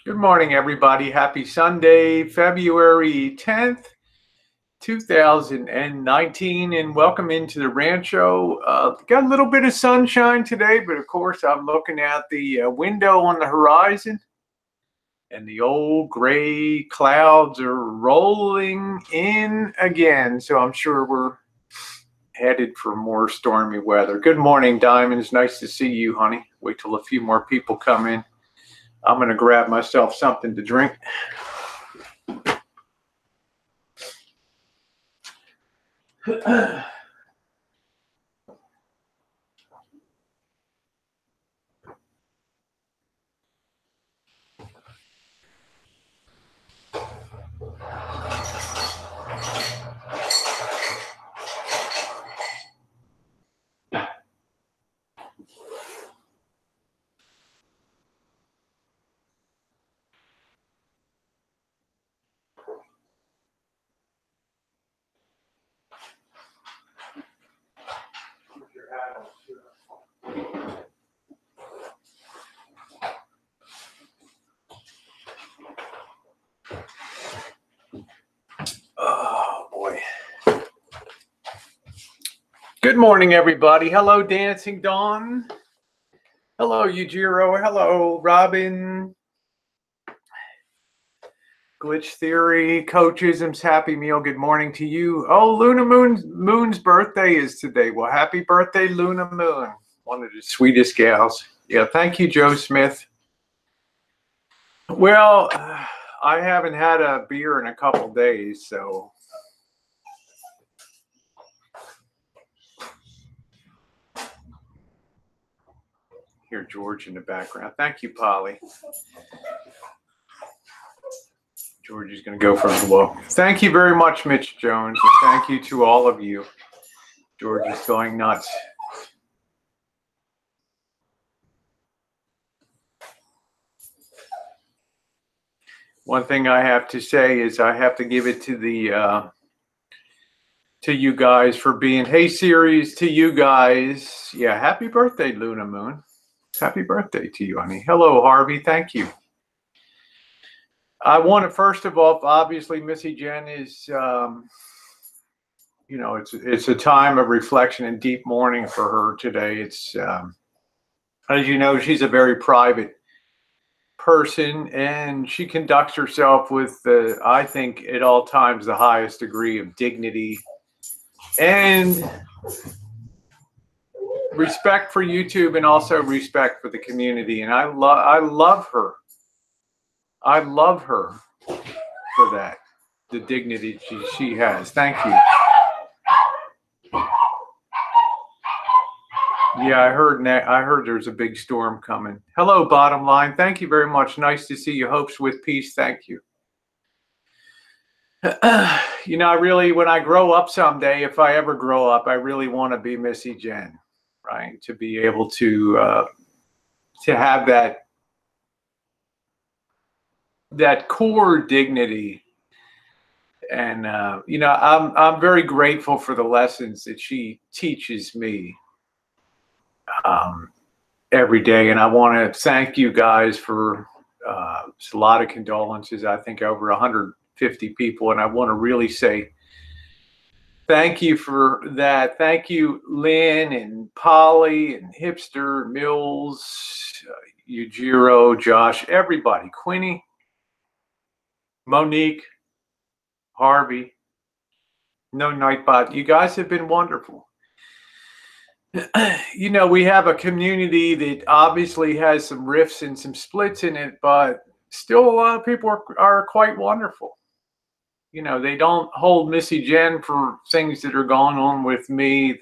Good morning, everybody. Happy Sunday, February 10th, 2019, and welcome into the Rancho. Got a little bit of sunshine today, but of course, I'm looking at the window on the horizon, and the old gray clouds are rolling in again. So I'm sure we're headed for more stormy weather. Good morning, Diamonds. Nice to see you, honey. Wait till a few more people come in. I'm going to grab myself something to drink. Oh, boy. Good morning, everybody. Hello, Dancing Dawn. Hello, Yujiro. Hello, Robin. Glitch Theory, Coachism's Happy Meal. Good morning to you. Oh, Luna Moon's birthday is today. Well, happy birthday, Luna Moon. One of the sweetest gals. Yeah, thank you, Joe Smith. Well, I haven't had a beer in a couple days, so... Hear George in the background. Thank you, Polly. George is going to go for a blow. Thank you very much, Mitch Jones. And thank you to all of you. George is going nuts. One thing I have to say is I have to give it to the to you guys for being, hey, series, to you guys. Yeah, happy birthday, Luna Moon. Happy birthday to you, honey. Hello, Harvey. Thank you. I want to, first of all, obviously, Missy Jenn is, you know, it's a time of reflection and deep mourning for her today. It's, as you know, she's a very private person, and she conducts herself with, I think, at all times, the highest degree of dignity and respect for YouTube, and also respect for the community. And I love her. I love her for that, the dignity she has. Thank you. Yeah, I heard there's a big storm coming. Hello, Bottom Line. Thank you very much. Nice to see you. Hopes with peace. Thank you. You know, I really, when I grow up someday, if I ever grow up, I really want to be Missy Jenn, right? To be able to have that core dignity. And you know, I'm very grateful for the lessons that she teaches me every day. And I want to thank you guys for a lot of condolences. I think over 150 people, and I want to really say thank you for that. Thank you, Lynn and Polly and Hipster, Mills, Yujiro, Josh, everybody, Quinny, Monique, Harvey, No Nightbot. You guys have been wonderful. You know, we have a community that obviously has some rifts and some splits in it, but still a lot of people are quite wonderful. You know, they don't hold Missy Jenn for things that are going on with me.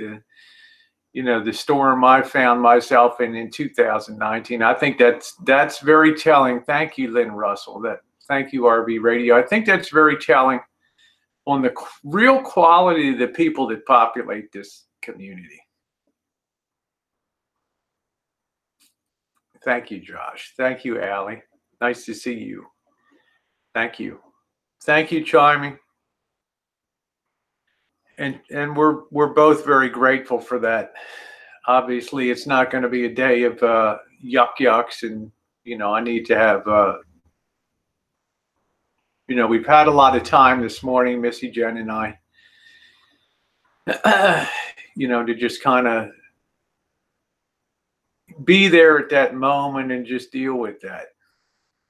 You know, the storm I found myself in 2019. I think that's very telling. Thank you, Lynn Russell. Thank you, RV Radio. I think that's very telling on the real quality of the people that populate this community. Thank you, Josh. Thank you, Allie. Nice to see you. Thank you. Thank you, Chiming. And we're both very grateful for that. Obviously, it's not going to be a day of yucks, and you know, I need to have You know, we've had a lot of time this morning, Missy Jenn and I, you know, to just kind of be there at that moment and just deal with that.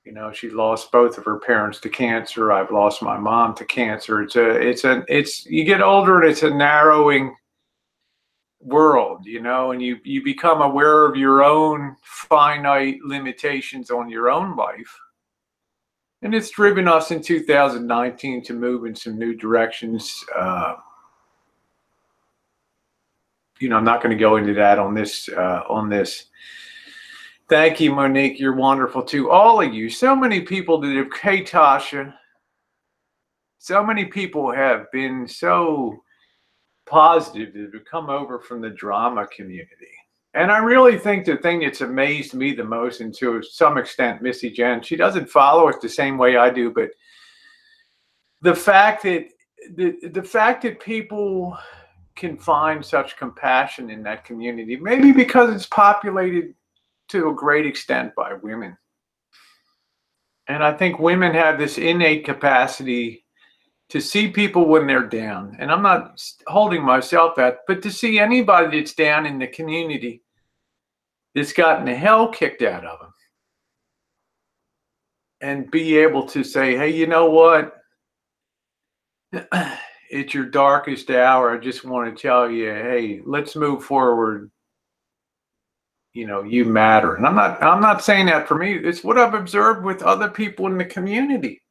You know, she lost both of her parents to cancer. I've lost my mom to cancer. It's you get older and it's a narrowing world, you know, and you become aware of your own finite limitations on your own life. And it's driven us in 2019 to move in some new directions. You know, I'm not going to go into that on this. Thank you, Monique. You're wonderful too. All of you. So many people that have, hey, Tasha. So many people have been so positive that have come over from the drama community. And I really think the thing that's amazed me the most, and to some extent, Missy Jenn, she doesn't follow it the same way I do, but the fact that the fact that people can find such compassion in that community, maybe because it's populated to a great extent by women. And I think women have this innate capacity to see people when they're down. And I'm not holding myself at, but to see anybody that's down in the community that's gotten the hell kicked out of them and be able to say, hey, you know what? It's your darkest hour. I just want to tell you, hey, let's move forward. You know, you matter. And I'm not saying that for me. It's what I've observed with other people in the community.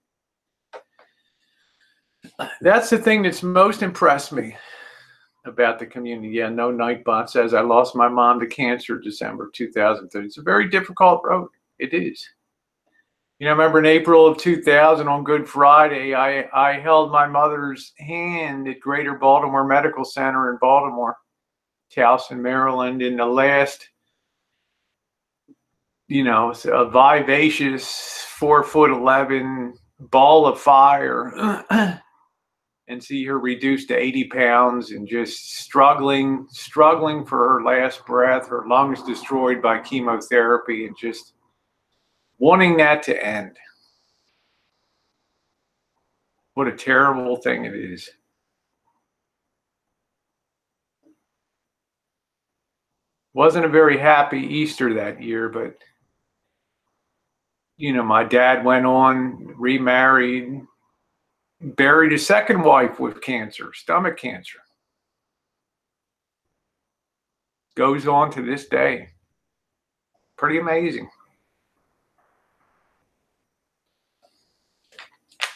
That's the thing that's most impressed me about the community. Yeah, no Nightbot says I lost my mom to cancer December 2003. It's a very difficult road. It is. You know, I remember in April of 2000 on Good Friday, I held my mother's hand at Greater Baltimore Medical Center in Baltimore, Towson, Maryland, in the last, you know, a vivacious 4'11" ball of fire. And see her reduced to 80 pounds and just struggling for her last breath, her lungs destroyed by chemotherapy, and just wanting that to end. What a terrible thing it is. Wasn't a very happy Easter that year, but, you know, my dad went on, remarried, buried a second wife with cancer, stomach cancer. Goes on to this day. Pretty amazing.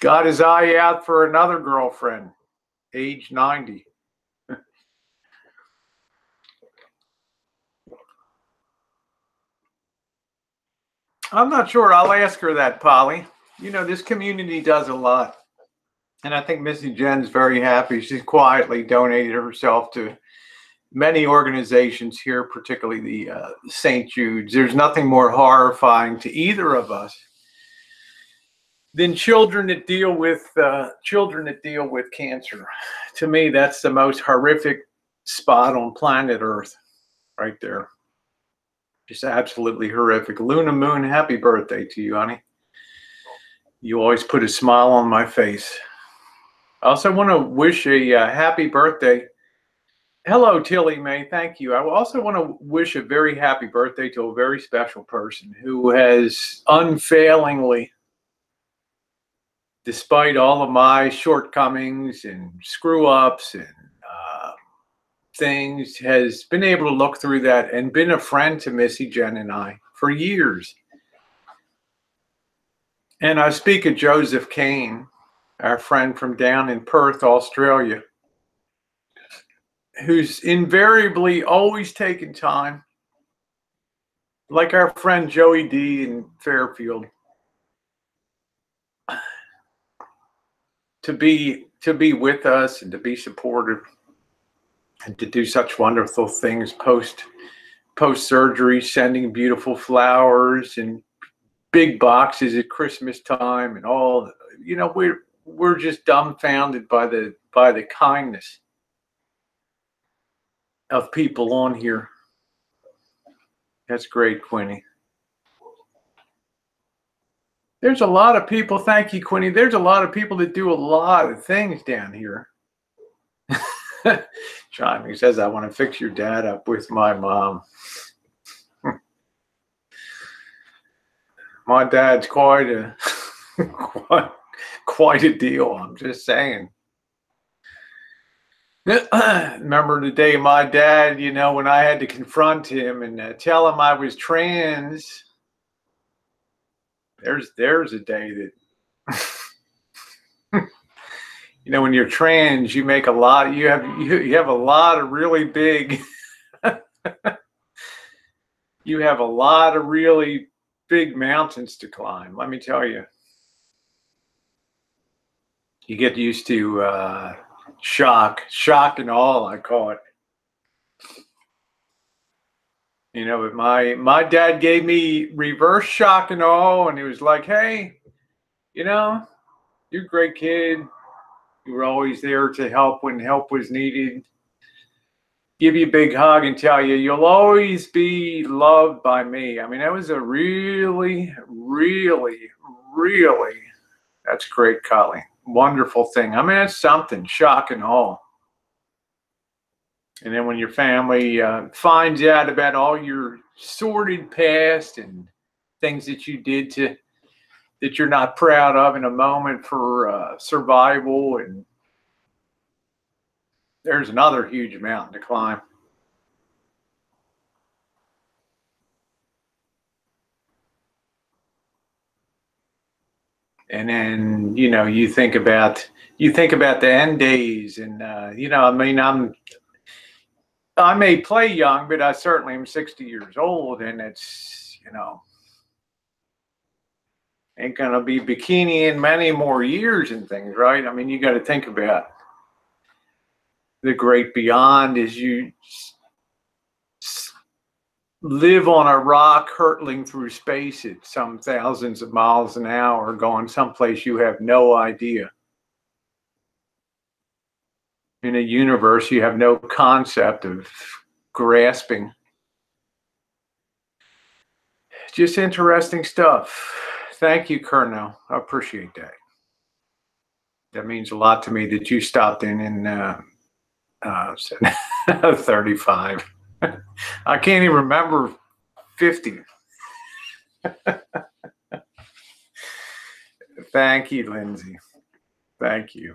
Got his eye out for another girlfriend, age 90. I'm not sure. I'll ask her that, Polly. You know, this community does a lot. And I think Missy Jenn's very happy. She's quietly donated herself to many organizations here, particularly the St. Jude's. There's nothing more horrifying to either of us than children that deal with cancer. To me, that's the most horrific spot on planet Earth, right there. Just absolutely horrific. Luna Moon, happy birthday to you, honey. You always put a smile on my face. I also want to wish a happy birthday. Hello, Tilly Mae. Thank you. I also want to wish a very happy birthday to a very special person who has unfailingly, despite all of my shortcomings and screw-ups and things, has been able to look through that and been a friend to Missy Jenn and I for years. And I speak of Joseph Kane, our friend from down in Perth, Australia, who's invariably always taken time, like our friend Joey D in Fairfield, to be with us and to be supportive and to do such wonderful things post surgery, sending beautiful flowers and big boxes at Christmas time and all. You know, we're just dumbfounded by the kindness of people on here. That's great, Quinny. There's a lot of people, thank you, Quinny. There's a lot of people that do a lot of things down here. John, he says, I want to fix your dad up with my mom. My dad's quite a quite a deal, I'm just saying. Remember the day my dad, you know, when I had to confront him and tell him I was trans. There's a day that you know, when you're trans, you make a lot. You have a lot of really big. You have a lot of really big mountains to climb. Let me tell you. You get used to shock and all, I call it. You know, but my dad gave me reverse shock and all, and he was like, "Hey, you know, you're a great kid. You were always there to help when help was needed. Give you a big hug and tell you you'll always be loved by me." I mean, that was a really, really, really, that's great, Colleen. Wonderful thing. I mean, it's something, shock and all. And then when your family finds out about all your sordid past and things that you did that you're not proud of in a moment for survival, and there's another huge mountain to climb. And then, you know, you think about the end days, and you know, I mean, I may play young, but I certainly am 60 years old, and it's, you know, ain't gonna be bikini in many more years and things, right? I mean, you got to think about the great beyond as you live on a rock hurtling through space at some thousands of miles an hour, going someplace you have no idea. In a universe you have no concept of grasping. Just interesting stuff. Thank you, Colonel. I appreciate that. That means a lot to me that you stopped in 35. I can't even remember 50. Thank you, Lindsay. Thank you.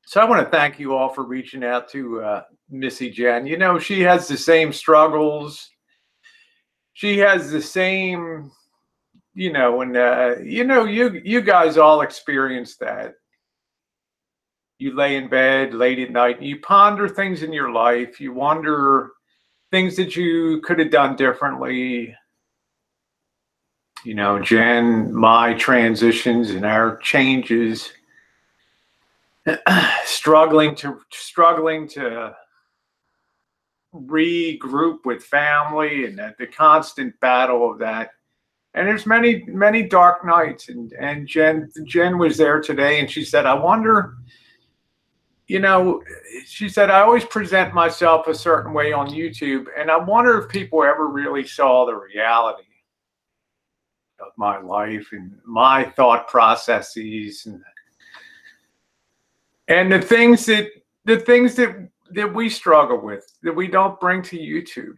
So I want to thank you all for reaching out to Missy Jenn. You know, she has the same struggles. She has the same, you know, and you know, you guys all experience that. You lay in bed late at night and you ponder things in your life. You wonder things that you could have done differently. You know, Jen, my transitions and our changes, struggling to regroup with family, and the constant battle of that. And there's many dark nights, and Jen was there today, and she said, I wonder, you know, she said, I always present myself a certain way on YouTube, and I wonder if people ever really saw the reality of my life and my thought processes and the things that we struggle with, that we don't bring to YouTube.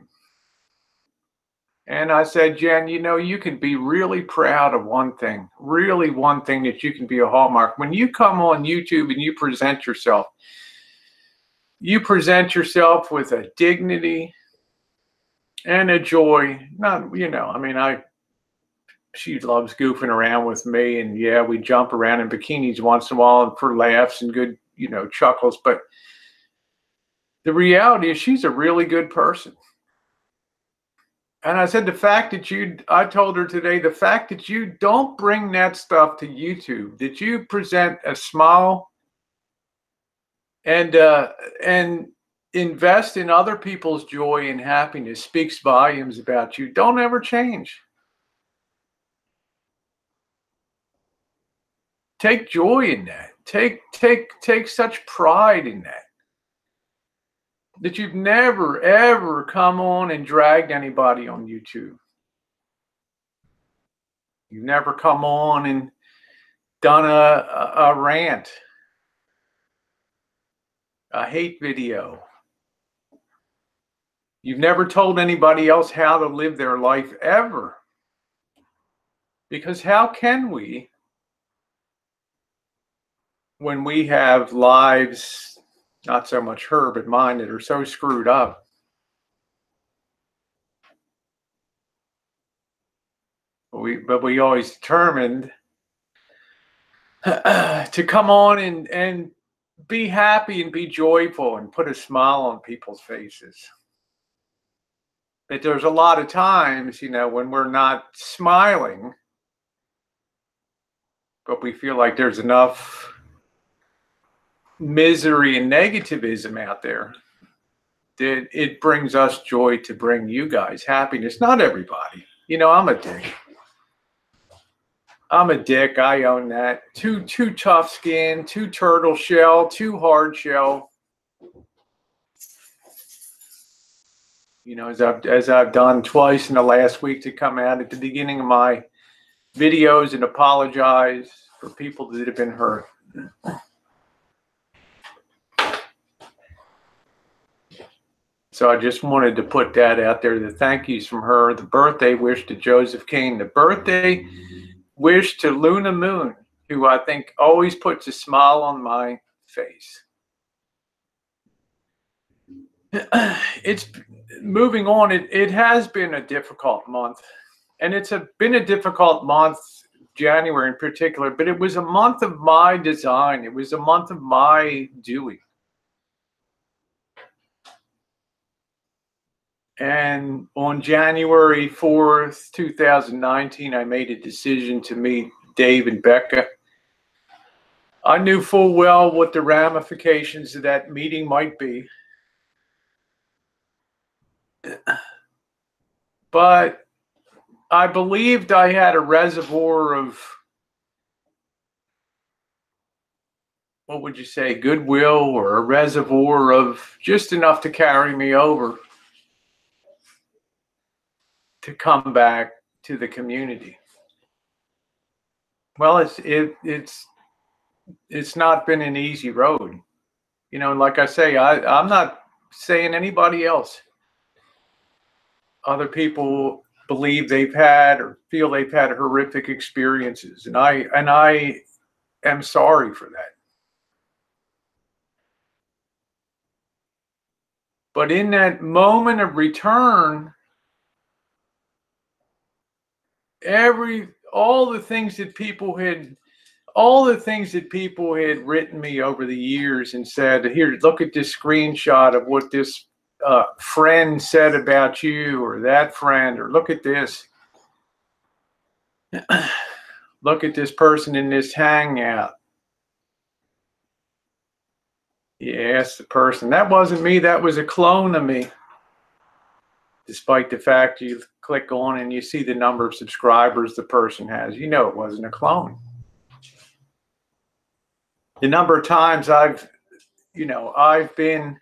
And I said, Jen, you know, you can be really proud of one thing, really one thing that you can be a hallmark. When you come on YouTube and you present yourself with a dignity and a joy. Not, you know, I mean, she loves goofing around with me, and yeah, we jump around in bikinis once in a while for laughs and good, you know, chuckles. But the reality is she's a really good person. And I said, I told her today, the fact that you don't bring that stuff to YouTube, that you present a smile and invest in other people's joy and happiness, speaks volumes about you. Don't ever change. Take joy in that. Take such pride in that you've never ever come on and dragged anybody on YouTube. You've never come on and done a rant, a hate video. You've never told anybody else how to live their life ever. Because how can we when we have lives, not so much her, but mine, that are so screwed up? But we always determined to come on and be happy and be joyful and put a smile on people's faces. But there's a lot of times, when we're not smiling, but we feel like there's enough misery and negativism out there that it brings us joy to bring you guys happiness. Not everybody. I'm a dick. I own that. Too tough skin, too turtle shell, too hard shell. As I've done twice in the last week, to come out at the beginning of my videos and apologize for people that have been hurt. So I just wanted to put that out there, the thank yous from her, the birthday wish to Joseph King, the birthday wish to Luna Moon, who I think always puts a smile on my face. It's moving on. It has been a difficult month, and it's been a difficult month, January in particular, but it was a month of my design. It was a month of my doing. And on January 4th, 2019, I made a decision to meet Dave and Becca. I knew full well what the ramifications of that meeting might be. But I believed I had a reservoir of, what would you say, goodwill, or a reservoir of just enough to carry me over to come back to the community. Well, it's not been an easy road. And like I say, I'm not saying anybody else. Other people believe they've had or feel they've had horrific experiences, and I am sorry for that. But in that moment of return, all the things that people had written me over the years and said, here, look at this screenshot of what this friend said about you, or that friend, or look at this. Look at this person in this hangout. Yes, the person. That wasn't me. That was a clone of me. Despite the fact you click on and you see the number of subscribers the person has, it wasn't a clone. The number of times I've been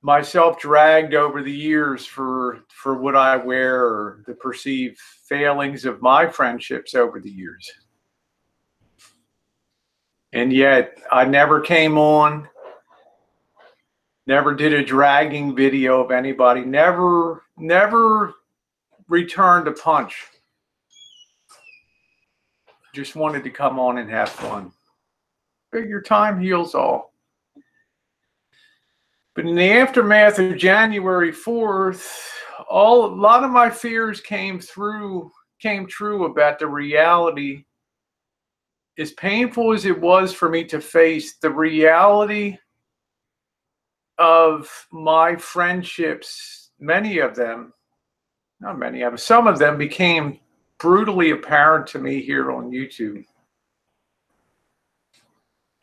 myself dragged over the years for what I wear, or the perceived failings of my friendships over the years. And yet I never came on, never did a dragging video of anybody, never returned a punch. Just wanted to come on and have fun. Figure time heals all. But in the aftermath of January 4th, a lot of my fears came true about the reality. As painful as it was for me to face, the reality of my friendships, some of them became brutally apparent to me here on YouTube.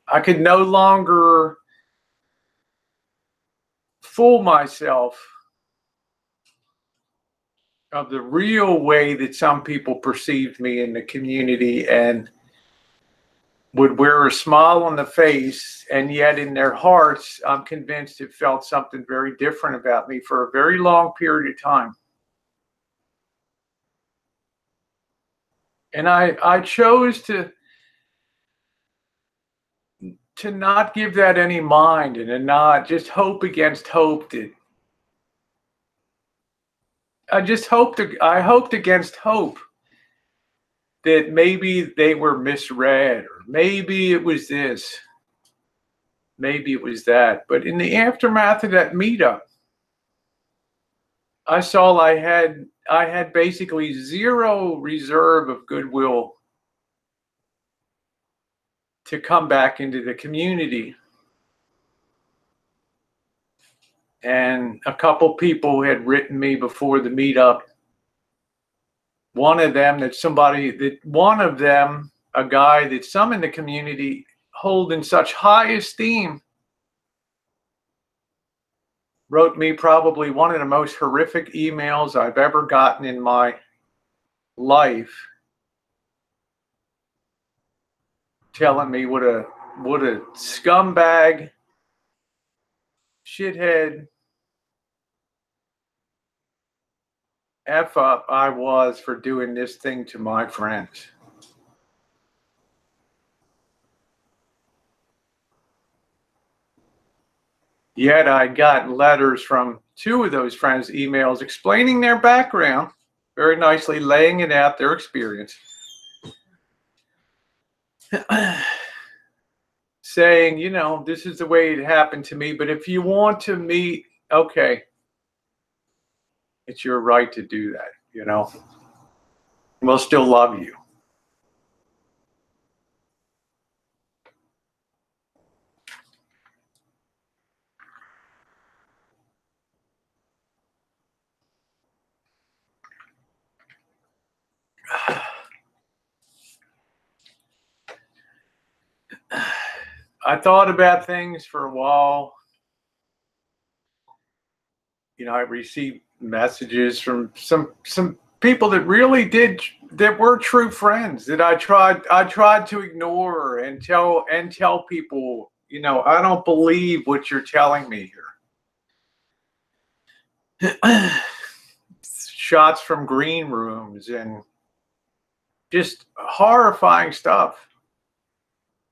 I could no longer fool myself of the real way that some people perceived me in the community, and would wear a smile on the face, and yet in their hearts, I'm convinced it felt something very different about me for a very long period of time. And I chose to not give that any mind, and to not just hope against hope. That I hoped against hope that maybe they were misread, or maybe it was this, maybe it was that. But in the aftermath of that meetup, I saw I had basically zero reserve of goodwill to come back into the community. And a couple people had written me before the meetup. One of them, a guy that some in the community hold in such high esteem, wrote me probably one of the most horrific emails I've ever gotten in my life, telling me what a scumbag, shithead, F up I was for doing this thing to my friends. Yet I got letters from two of those friends, emails explaining their background, very nicely laying it out, their experience, saying, you know, this is the way it happened to me, but if you want to meet, okay, it's your right to do that, you know. We'll still love you. I thought about things for a while. You know, I received messages from some people that really that were true friends that I tried to ignore and tell people, you know, I don't believe what you're telling me here. Shots from green rooms and just horrifying stuff.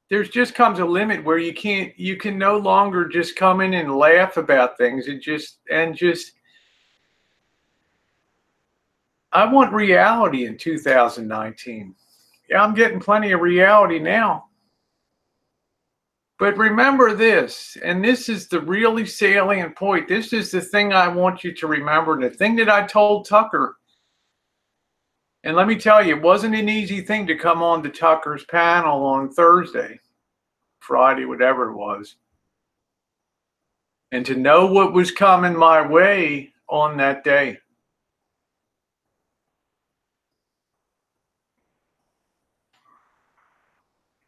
There's just comes a limit where you can no longer just come in and laugh about things and just I want reality in 2019. Yeah, I'm getting plenty of reality now. But remember this, and this is the really salient point. This is the thing I want you to remember, the thing that I told Tucker. And let me tell you, it wasn't an easy thing to come on to Tucker's panel on Thursday, Friday, whatever it was, and to know what was coming my way on that day.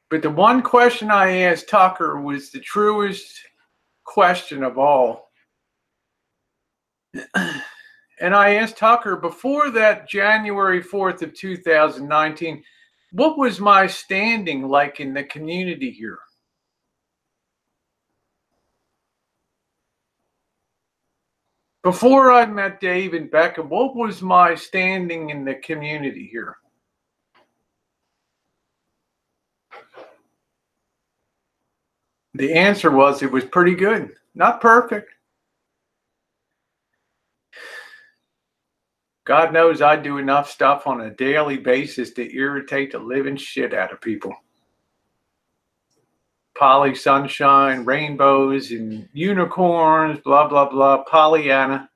But the one question I asked Tucker was the truest question of all. And I asked Tucker before that January 4th of 2019, what was my standing like in the community here? Before I met Dave and Becca, what was my standing in the community here? The answer was it was pretty good. Not perfect. God knows I do enough stuff on a daily basis to irritate the living shit out of people. Polly sunshine, rainbows, and unicorns, blah, blah, blah, Pollyanna.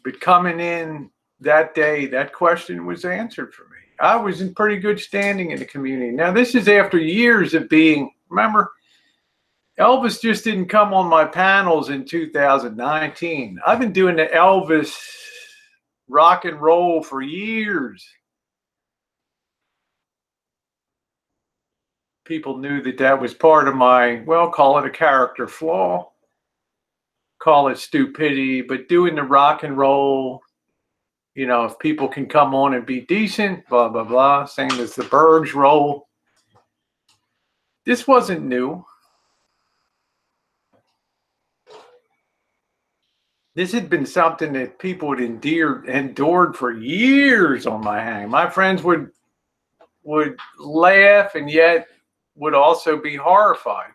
But coming in that day, that question was answered for me. I was in pretty good standing in the community. Now, this is after years of being, remember, Elvis just didn't come on my panels in 2019. I've been doing the Elvis rock and roll for years. People knew that that was part of my, well, call it a character flaw, call it stupidity, but doing the rock and roll, you know, if people can come on and be decent, blah, blah, blah, same as the Bergs roll. This wasn't new. This had been something that people had endured for years on my hang. My friends would laugh and yet would also be horrified.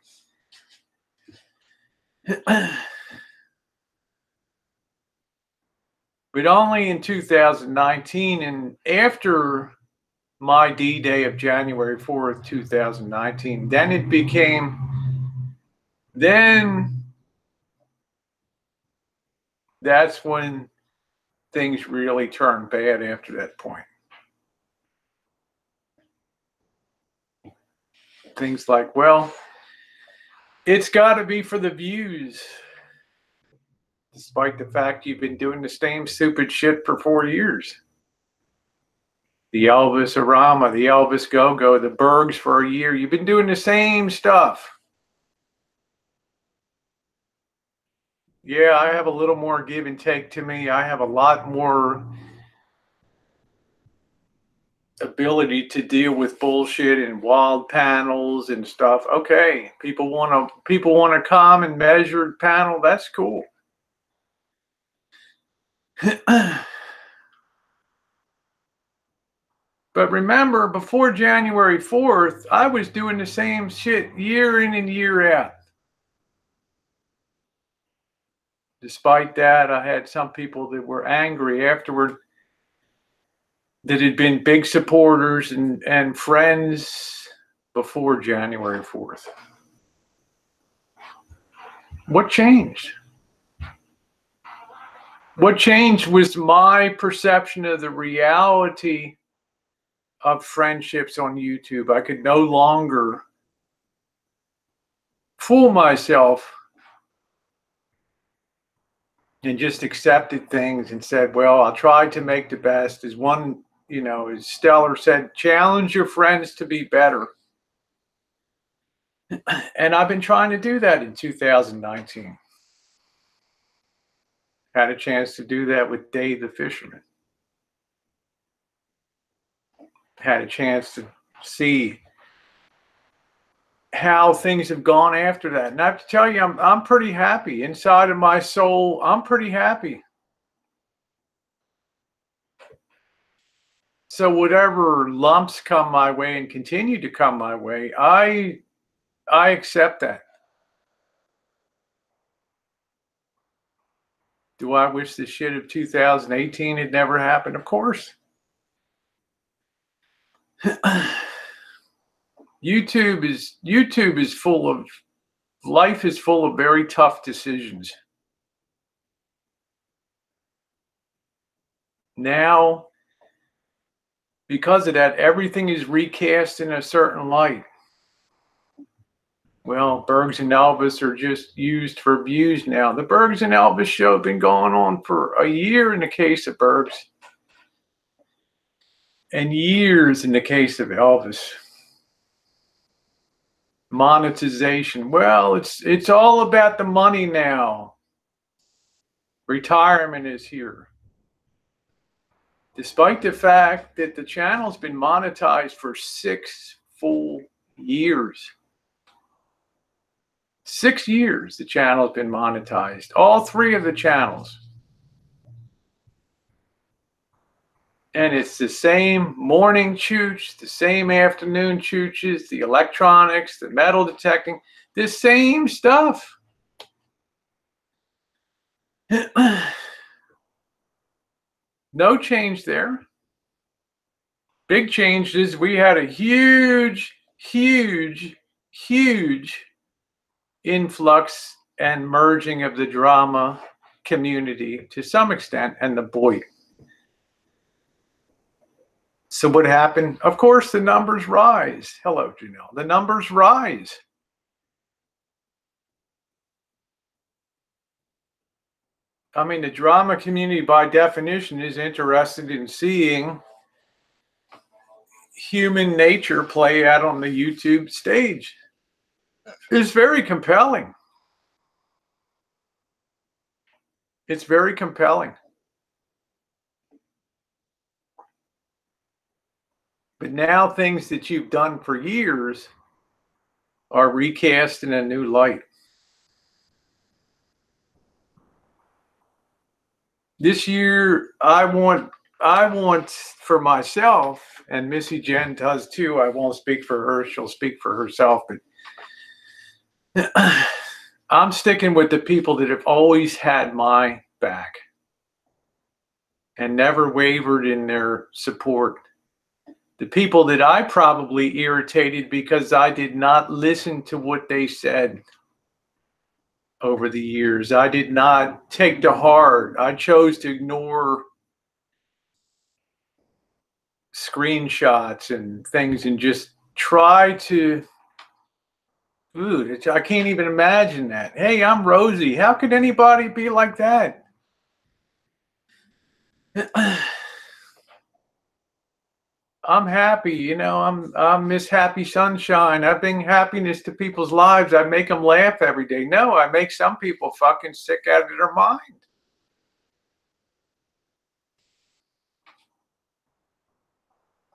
But only in 2019, and after my D-Day of January 4th, 2019, then that's when things really turned bad after that point. Things like, well, it's got to be for the views. Despite the fact you've been doing the same stupid shit for 4 years. The Elvis Arama, the Elvis Go-Go, the Bergs for a year. You've been doing the same stuff. Yeah, I have a little more give and take to me. I have a lot more ability to deal with bullshit and wild panels and stuff. Okay, people want a calm and measured panel. That's cool. But remember, before January 4th, I was doing the same shit year in and year out. Despite that, I had some people that were angry afterward that had been big supporters and friends before January 4th. What changed? What changed was my perception of the reality of friendships on YouTube. I could no longer fool myself and just accepted things and said, well, I'll try to make the best. As one, as Stellar said, challenge your friends to be better. And I've been trying to do that in 2019. Had a chance to do that with Dave the Fisherman. Had a chance to see how things have gone after that. And I have to tell you, I'm pretty happy. Inside of my soul, I'm pretty happy. So whatever lumps come my way and continue to come my way, I accept that. Do I wish the shit of 2018 had never happened? Of course. YouTube is full of, life is full of very tough decisions. Now, because of that, everything is recast in a certain light. Well, Bergs and Elvis are just used for views now. The Bergs and Elvis show have been going on for a year in the case of Bergs, and years in the case of Elvis. Monetization. Well, it's all about the money now. Retirement is here. Despite the fact that the channel's been monetized for 6 full years. 6 years the channel's been monetized. All 3 of the channels. And it's the same morning chooch, the same afternoon chooches, the electronics, the metal detecting, the same stuff. No change there. Big change is we had a huge influx and merging of the drama community to some extent, and the boy. So what happened? Of course, the numbers rise. Hello, Janelle. The numbers rise. I mean, the drama community, by definition, is interested in seeing human nature play out on the YouTube stage. It's very compelling. It's very compelling. But now things that you've done for years are recast in a new light. this year I want for myself, and Missy Jenn does too. I won't speak for her; she'll speak for herself. But I'm sticking with the people that have always had my back and never wavered in their support. The people that I probably irritated because I did not listen to what they said over the years. I did not take to heart. I chose to ignore screenshots and things and just try to. I can't even imagine that. Hey, I'm Rosie. How could anybody be like that? I'm happy, you know. I'm Miss Happy Sunshine. I bring happiness to people's lives. I make them laugh every day. No, I make some people fucking sick out of their mind.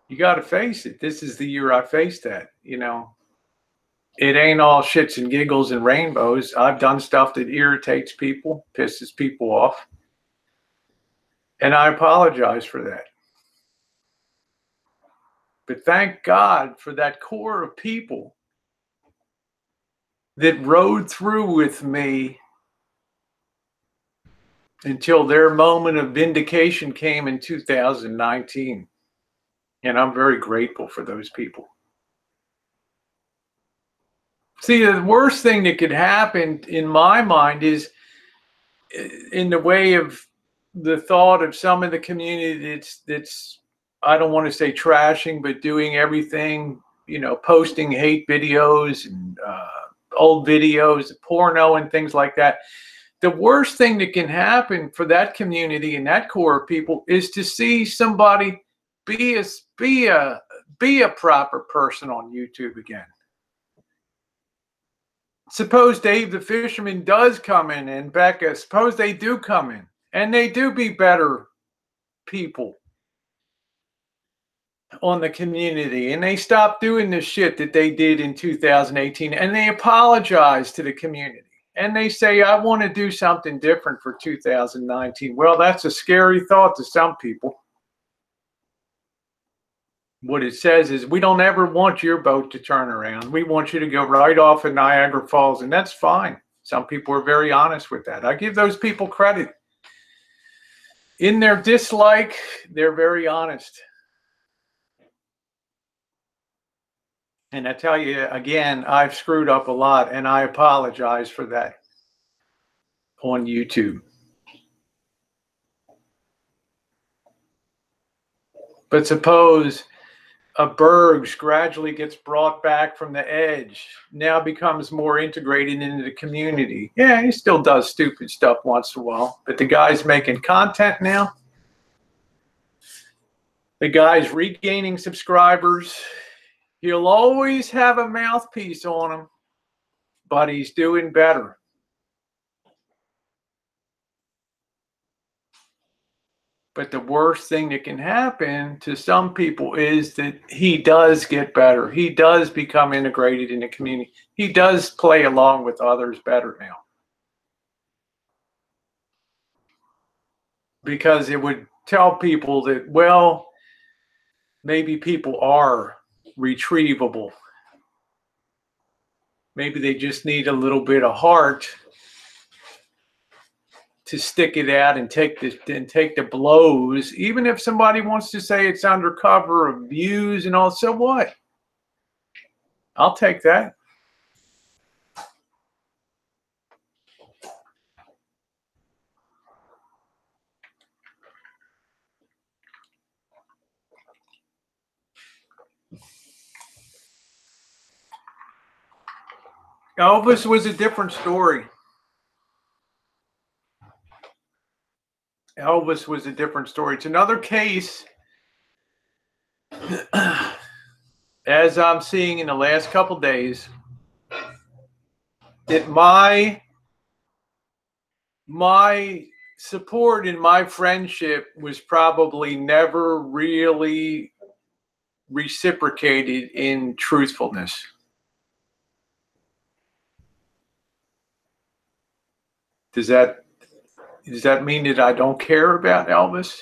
You got to face it. This is the year I faced that, you know. It ain't all shits and giggles and rainbows. I've done stuff that irritates people, pisses people off. And I apologize for that. But thank God for that core of people that rode through with me until their moment of vindication came in 2019. And I'm very grateful for those people. See, the worst thing that could happen in my mind is in the way of the thought of some of the community that's I don't want to say trashing, but doing everything, you know, posting hate videos and old videos, porno and things like that. The worst thing that can happen for that community and that core of people is to see somebody be a proper person on YouTube again. Suppose Dave the Fisherman does come in, and Becca, suppose they do come in and they do be better people on the community, and they stop doing the shit that they did in 2018, and they apologize to the community and they say, I want to do something different for 2019. Well, that's a scary thought to some people. What it says is, we don't ever want your boat to turn around. We want you to go right off in Niagara Falls, and that's fine. Some people are very honest with that. I give those people credit. In their dislike, they're very honest. And I tell you, again, I've screwed up a lot, and I apologize for that on YouTube. But suppose a Bergs gradually gets brought back from the edge, now becomes more integrated into the community. Yeah, he still does stupid stuff once in a while, but the guy's making content now. The guy's regaining subscribers. He'll always have a mouthpiece on him, but he's doing better. But the worst thing that can happen to some people is that he does get better. He does become integrated in the community. He does play along with others better now. Because it would tell people that, well, maybe people are retrievable. Maybe they just need a little bit of heart to stick it out and take the blows. Even if somebody wants to say it's undercover of views and all, so what? I'll take that. Elvis was a different story. Elvis was a different story. It's another case, as I'm seeing in the last couple of days, that my support and my friendship was probably never really reciprocated in truthfulness. Does that Does that mean that I don't care about Elvis?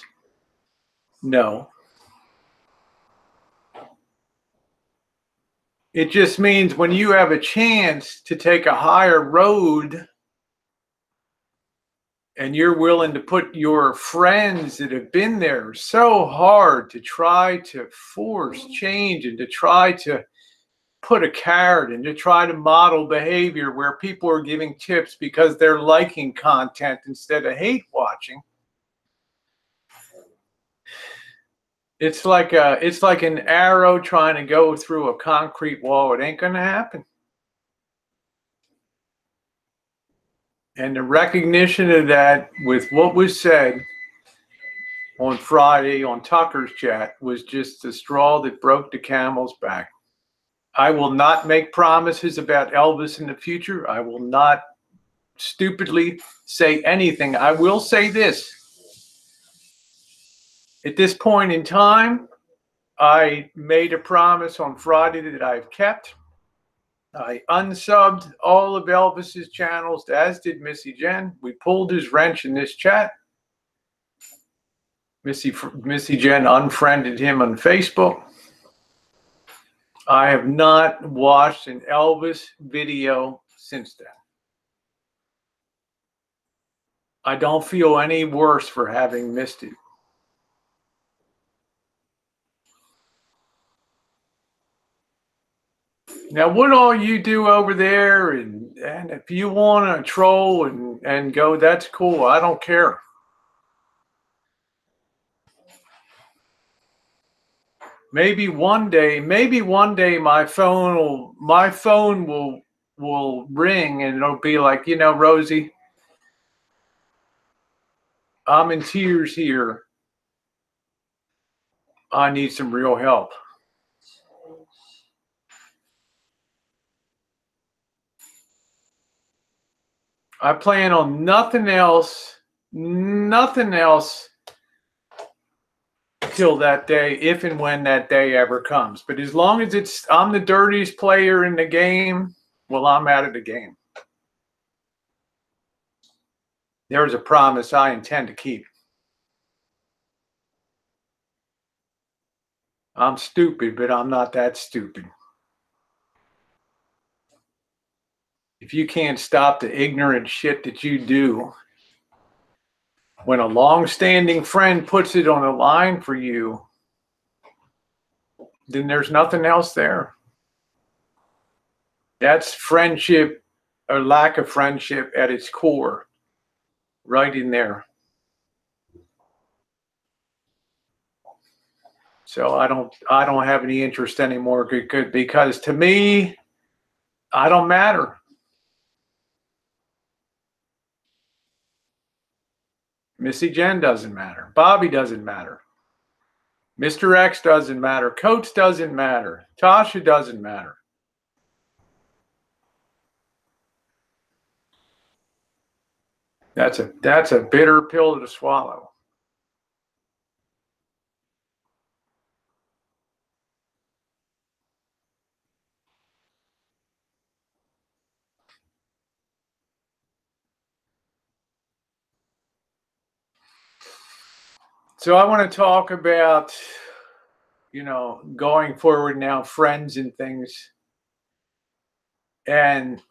No. It just means when you have a chance to take a higher road and you're willing to put your friends that have been there so hard to try to force change and to try to put a carrot and to try to model behavior where people are giving tips because they're liking content instead of hate watching. It's like an arrow trying to go through a concrete wall. It ain't gonna happen. And the recognition of that with what was said on Friday on Tucker's chat was just the straw that broke the camel's back. I will not make promises about Elvis in the future. I will not stupidly say anything. I will say this. At this point in time, I made a promise on Friday that I've kept. I unsubbed all of Elvis's channels, as did Missy Jenn. We pulled his wrench in this chat. Missy Jenn unfriended him on Facebook. I have not watched an Elvis video since then. I don't feel any worse for having missed it. Now, what all you do over there, and if you want to troll and go, that's cool. I don't care. Maybe one day my phone will ring and it'll be like, Rosie, I'm in tears here. I need some real help. I plan on nothing else till that day, if and when that day ever comes. But as long as I'm the dirtiest player in the game, well, I'm out of the game. There's a promise I intend to keep. I'm stupid, but I'm not that stupid. If you can't stop the ignorant shit that you do, when a long-standing friend puts it on the line for you, then there's nothing else there. That's friendship or lack of friendship at its core, right in there. So I don't have any interest anymore because to me, I don't matter. Missy Jenn doesn't matter. Bobby doesn't matter. Mr. X doesn't matter. Coach doesn't matter. Tasha doesn't matter. That's a bitter pill to swallow. So I want to talk about, going forward now, friends and things. And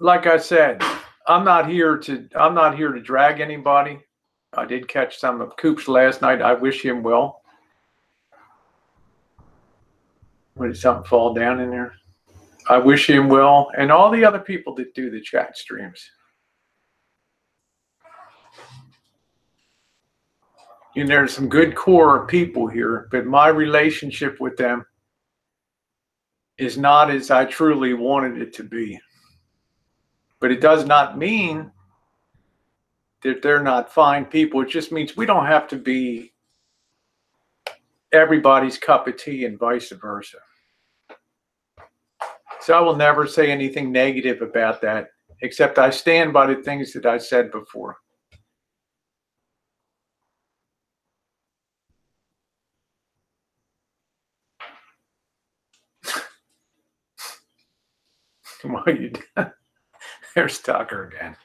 like I said, I'm not here to drag anybody. I did catch some of Coop's last night. I wish him well. What, did something fall down in there? I wish him well, and all the other people that do the chat streams. And there's some good core people here, but my relationship with them is not as I truly wanted it to be. But it does not mean that they're not fine people. It just means we don't have to be everybody's cup of tea and vice versa. So I will never say anything negative about that, except I stand by the things that I said before. What are you doing? There's Tucker again.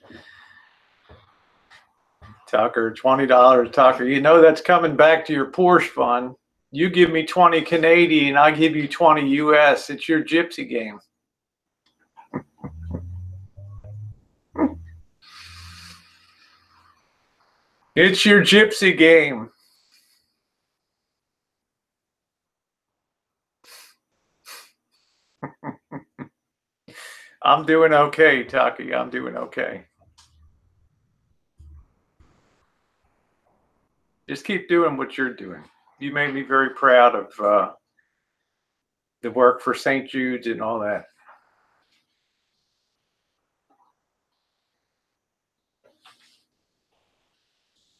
Tucker, $20, Tucker. You know that's coming back to your Porsche fund. You give me 20 Canadian, I give you 20 US. It's your gypsy game. It's your gypsy game. I'm doing okay, Tucky. I'm doing okay. Just keep doing what you're doing. You made me very proud of the work for St. Jude's and all that.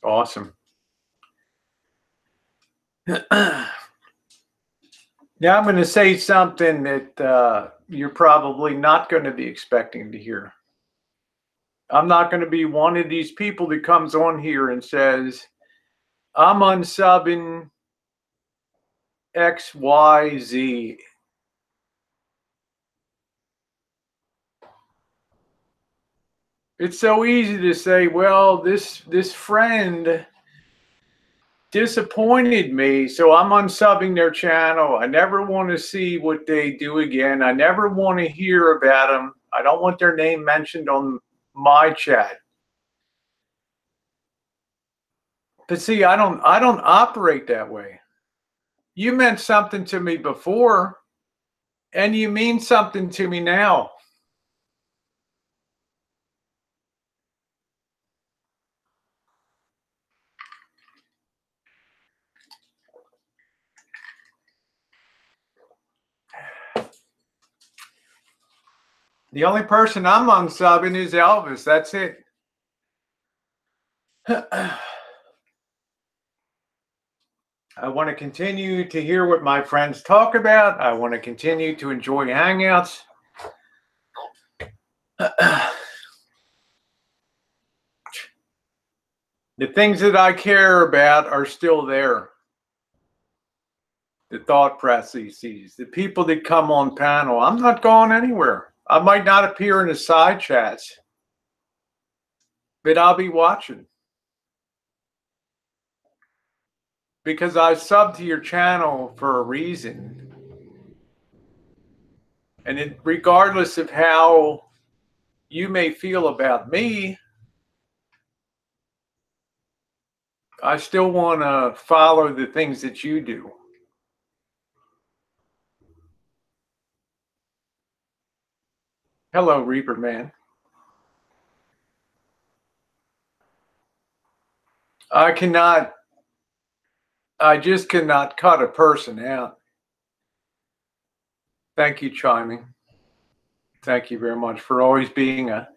Awesome. Now I'm going to say something that you're probably not going to be expecting to hear. I'm not going to be one of these people that comes on here and says, I'm unsubbing X, Y, Z. It's so easy to say, well, this friend disappointed me, so I'm unsubbing their channel. I never want to see what they do again. I never want to hear about them. I don't want their name mentioned on my chat. But see, I don't operate that way. You meant something to me before, and you mean something to me now. The only person I'm unsubbing is Elvis. That's it. I want to continue to hear what my friends talk about. I want to continue to enjoy hangouts. The things that I care about are still there. The thought processes, the people that come on panel. I'm not going anywhere. I might not appear in the side chats, but I'll be watching. Because I subbed to your channel for a reason. And regardless of how you may feel about me, I still want to follow the things that you do. Hello, Reaper Man. I just cannot cut a person out. Thank you, Chiming. Thank you very much for always being a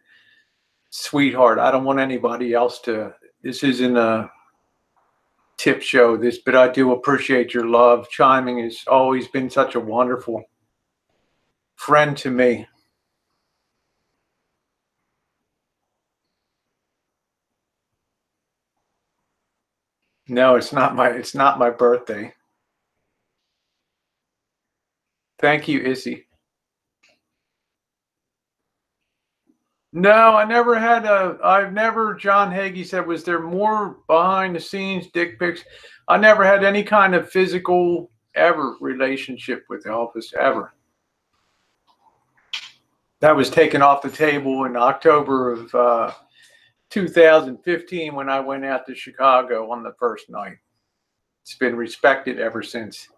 sweetheart. I don't want anybody else to, this isn't a tip show, but I do appreciate your love. Chiming has always been such a wonderful friend to me. No, it's not my birthday. Thank you, Issy. No, I never had John Hagee said, was there more behind the scenes dick pics? I never had any kind of physical relationship with Elvis, ever. That was taken off the table in October of 2015 when I went out to Chicago on the first night. It's been respected ever since.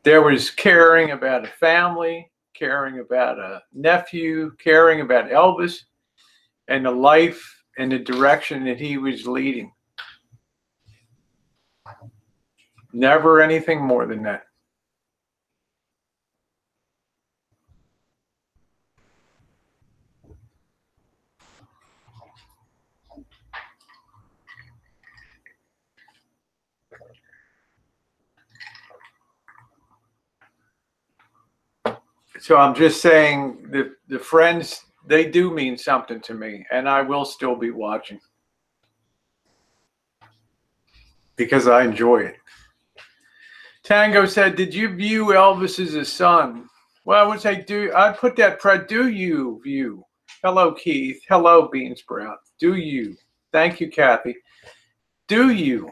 There was caring about a family, caring about a nephew, caring about Elvis and the life and the direction that he was leading. Never anything more than that. So I'm just saying the friends, they do mean something to me, and I will still be watching because I enjoy it. Tango said, did you view Elvis as a son? Well, I would say I put that do you view. Hello, Keith. Hello, Bean Sprout. Do you? Thank you, Kathy. Do you?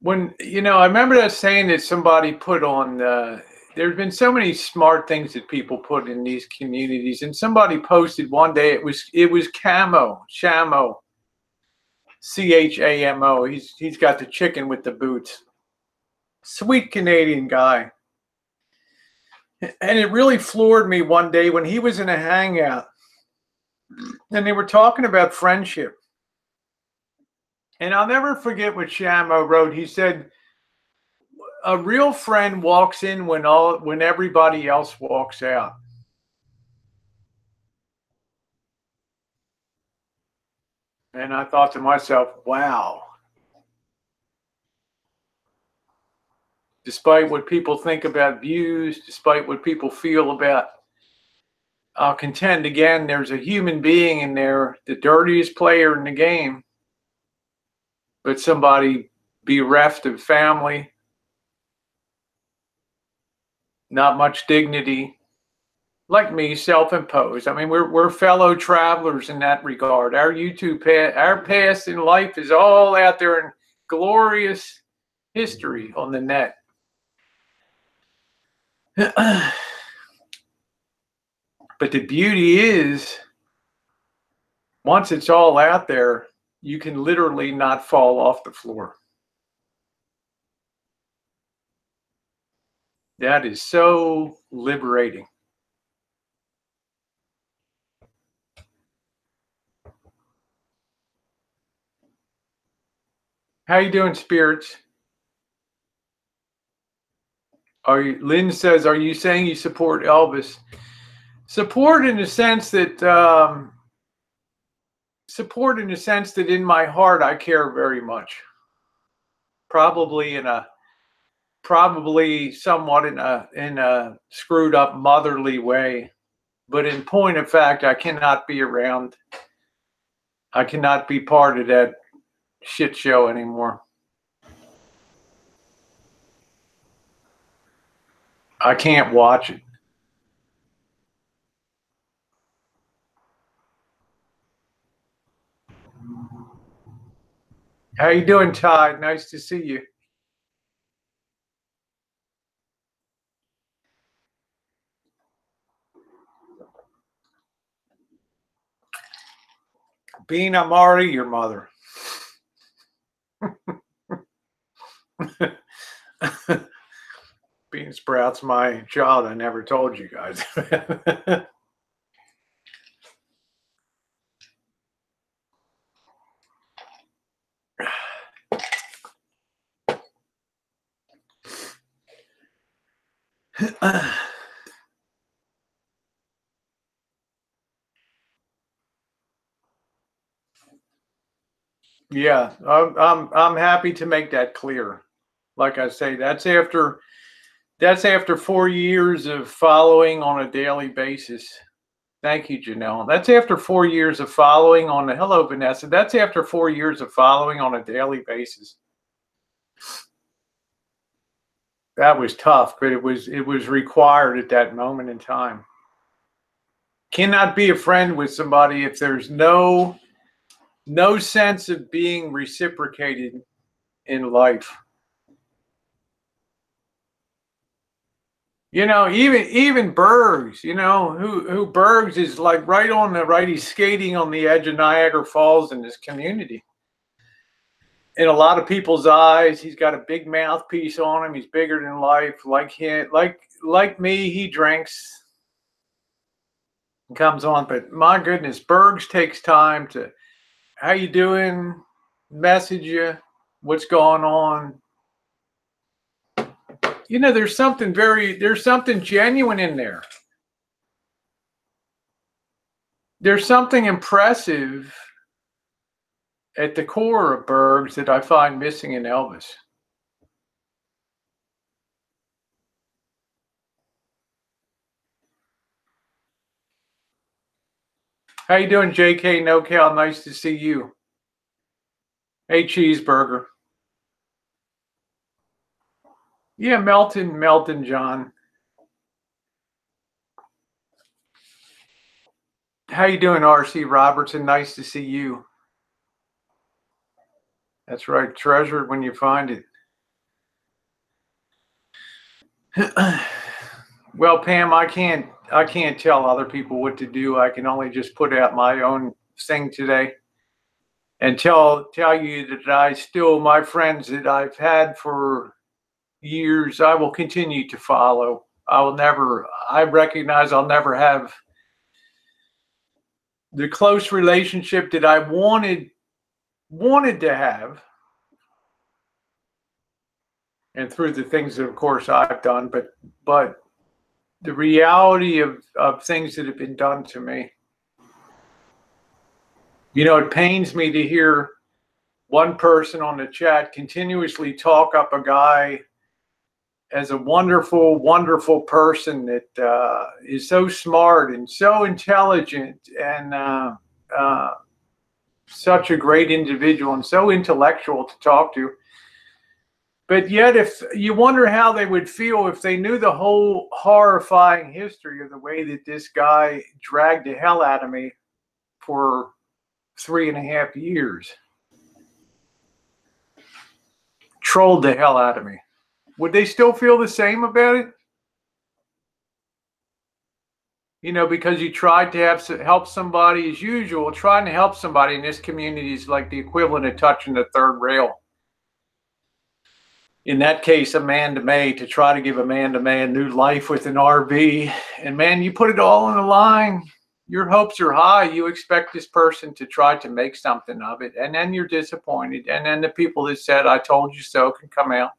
When, I remember that saying that somebody put on, there's been so many smart things that people put in these communities, and somebody posted one day, it was Shamo, Chamo. He's got the chicken with the boots. Sweet Canadian guy. And it really floored me one day when he was in a hangout and they were talking about friendship. And I'll never forget what Shamo wrote. He said, a real friend walks in when everybody else walks out. And I thought to myself, wow. Despite what people think about views, despite what people feel about, I'll contend again, there's a human being in there, the dirtiest player in the game, but somebody bereft of family, not much dignity, like me, self-imposed. I mean, we're fellow travelers in that regard. Our our past in life is all out there in glorious history on the net. But the beauty is, once it's all out there, you can literally not fall off the floor. That is so liberating. How you doing, spirits? Lynn says, are you saying you support Elvis? Support in the sense that in my heart I care very much. Probably somewhat in a screwed up motherly way, but in point of fact, I cannot be around. I cannot be part of that shit show anymore. I can't watch it. How you doing, Todd? Nice to see you. Bean, I'm already your mother. Bean Sprout's my child. I never told you guys. Yeah, I'm happy to make that clear. Like I say, that's after 4 years of following on a daily basis. Thank you, Janelle. That's after 4 years of following on the hello, Vanessa. That's after 4 years of following on a daily basis. That was tough, but it was required at that moment in time. Cannot be a friend with somebody if there's no sense of being reciprocated in life. Even Bergs, who Bergs is like right on the right. He's skating on the edge of Niagara Falls in this community. In a lot of people's eyes, he's got a big mouthpiece on him. He's bigger than life. Like him, like me, he drinks and comes on. But my goodness, Bergs takes time to, how you doing? Message you, what's going on? There's something genuine in there. There's something impressive at the core of Bergs that I find missing in Elvis. How you doing, JK NoCal? Nice to see you. Hey, Cheeseburger. Yeah, Melton, John. How you doing, R.C. Robertson? Nice to see you. That's right. Treasure it when you find it. Well, Pam, I can't tell other people what to do. I can only just put out my own thing today and tell you that I still, my friends that I've had for years, I will continue to follow. I recognize I'll never have the close relationship that I wanted to have, and through the things that of course I've done, but the reality of things that have been done to me. You know, it pains me to hear one person on the chat continuously talk up a guy as a wonderful, wonderful person that is so smart and so intelligent and such a great individual and so intellectual to talk to. But yet, if you wonder how they would feel if they knew the whole horrifying history of the way that this guy dragged the hell out of me for 3.5 years, trolled the hell out of me, would they still feel the same about it? You know, because you tried to help somebody, as usual. Trying to help somebody in this community is like the equivalent of touching the third rail. In that case, Amanda May, to try to give Amanda May a new life with an RV. And man, you put it all on the line. Your hopes are high. You expect this person to try to make something of it. And then you're disappointed. And then the people that said, I told you so, can come out.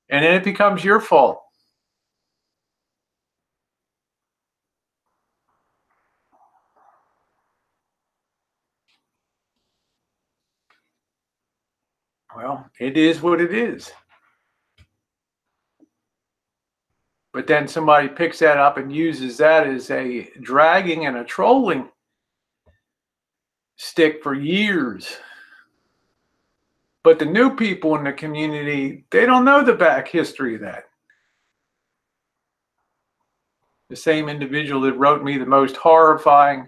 And then it becomes your fault. Well, it is what it is. But then somebody picks that up and uses that as a dragging and a trolling stick for years. But the new people in the community, they don't know the back history of that. The same individual that wrote me the most horrifying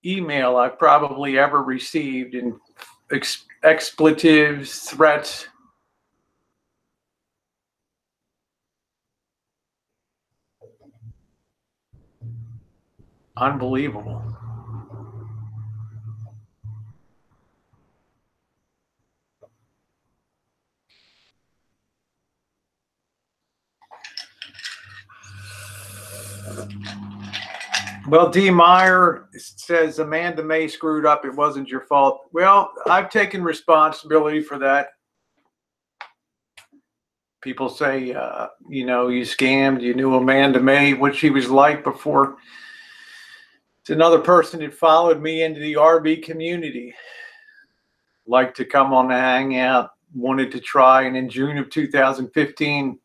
email I've probably ever received, in expletives, threats. Unbelievable. Well, D. Meyer says Amanda May screwed up. It wasn't your fault. Well, I've taken responsibility for that. People say, you know, you scammed. You knew Amanda May, what she was like before. It's another person that followed me into the RV community. Liked to come on the hangout, wanted to try. And in June of 2015,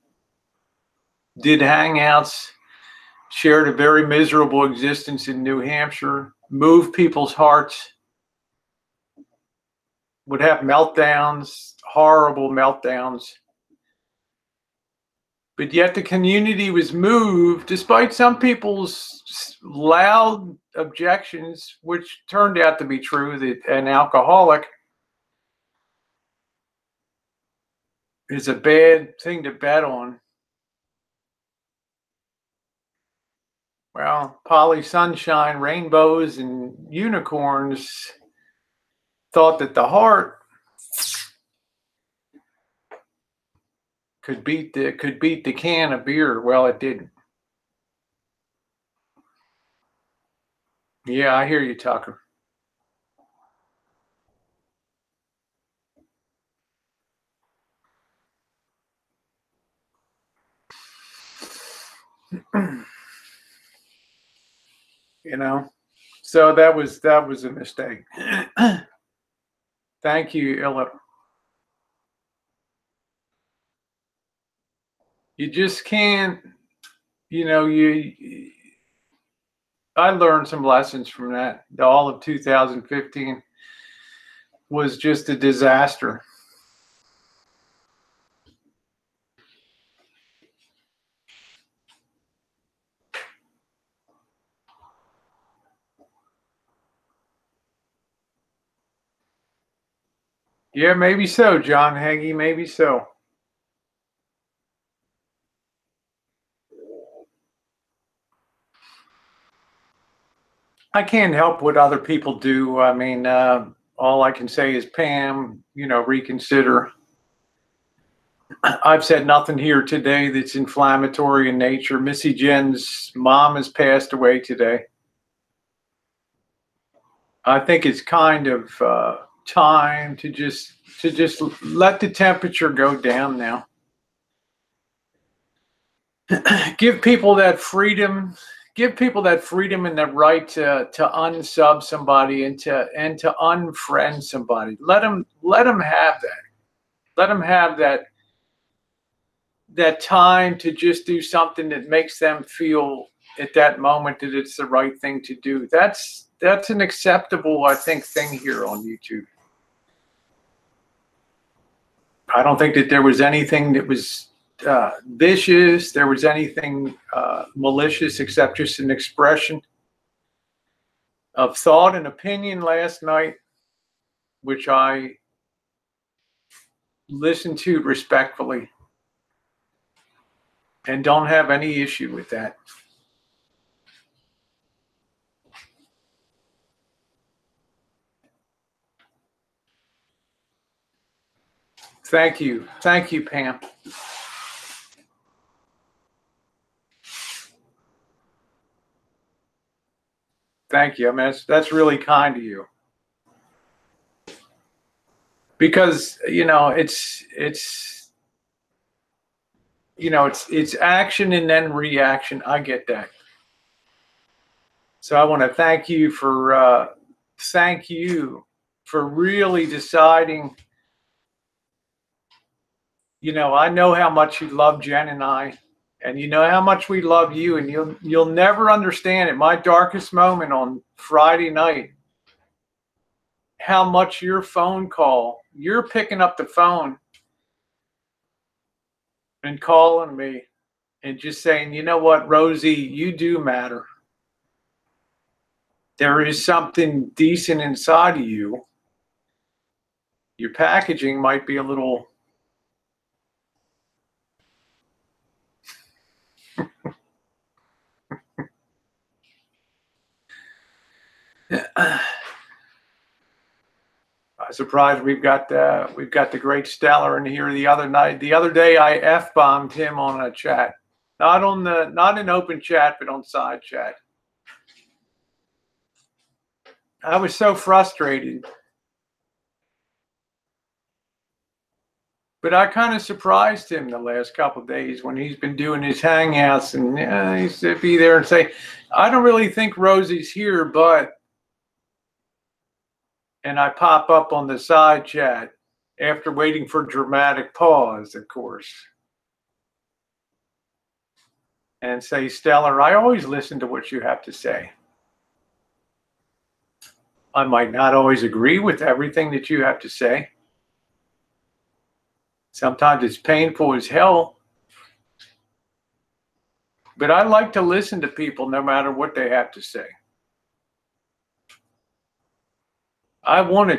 did hangouts. Shared a very miserable existence in New Hampshire, moved people's hearts, would have meltdowns, horrible meltdowns. But yet the community was moved, despite some people's loud objections, which turned out to be true, that an alcoholic is a bad thing to bet on. Well, Polly Sunshine, rainbows, and unicorns thought that the heart could beat the can of beer. Well, it didn't. Yeah, I hear you, Tucker. You know, so that was a mistake. Thank you, Illa. You just can't, you know, I learned some lessons from that. All of 2015 was just a disaster. Yeah, maybe so, John Hagee, maybe so. I can't help what other people do. I mean, all I can say is, Pam, reconsider. I've said nothing here today that's inflammatory in nature. Missy Jenn's mom has passed away today. I think it's kind of time to just let the temperature go down now. Give people that freedom. Give people that freedom and the right to unsub somebody and to unfriend somebody. Let them have that. Let them have that time to just do something that makes them feel at that moment that it's the right thing to do. That's an acceptable, I think, thing here on YouTube. I don't think that there was anything that was vicious, there was anything malicious, except just an expression of thought and opinion last night, which I listened to respectfully and don't have any issue with that. Thank you. Thank you, Pam. Thank you. I mean, that's really kind of you. Because, it's action and then reaction. I get that. So I want to thank you for really deciding. I know how much you love Jen and I, and you know how much we love you, and you'll never understand at my darkest moment on Friday night how much your phone call, you're picking up the phone and calling me and just saying, you know what, Rosie, you do matter. There is something decent inside of you. Your packaging might be a little I'm surprised we've got the great Stellar in here the other day. I F-bombed him on a chat. Not in open chat, but on side chat. I was so frustrated. But I kind of surprised him the last couple of days when he's been doing his hangouts, and he used to be there and say, I don't really think Rosie's here, but, and I pop up on the side chat after waiting for dramatic pause, of course, and say, Stellar, I always listen to what you have to say. I might not always agree with everything that you have to say. Sometimes it's painful as hell. But I like to listen to people no matter what they have to say. I want to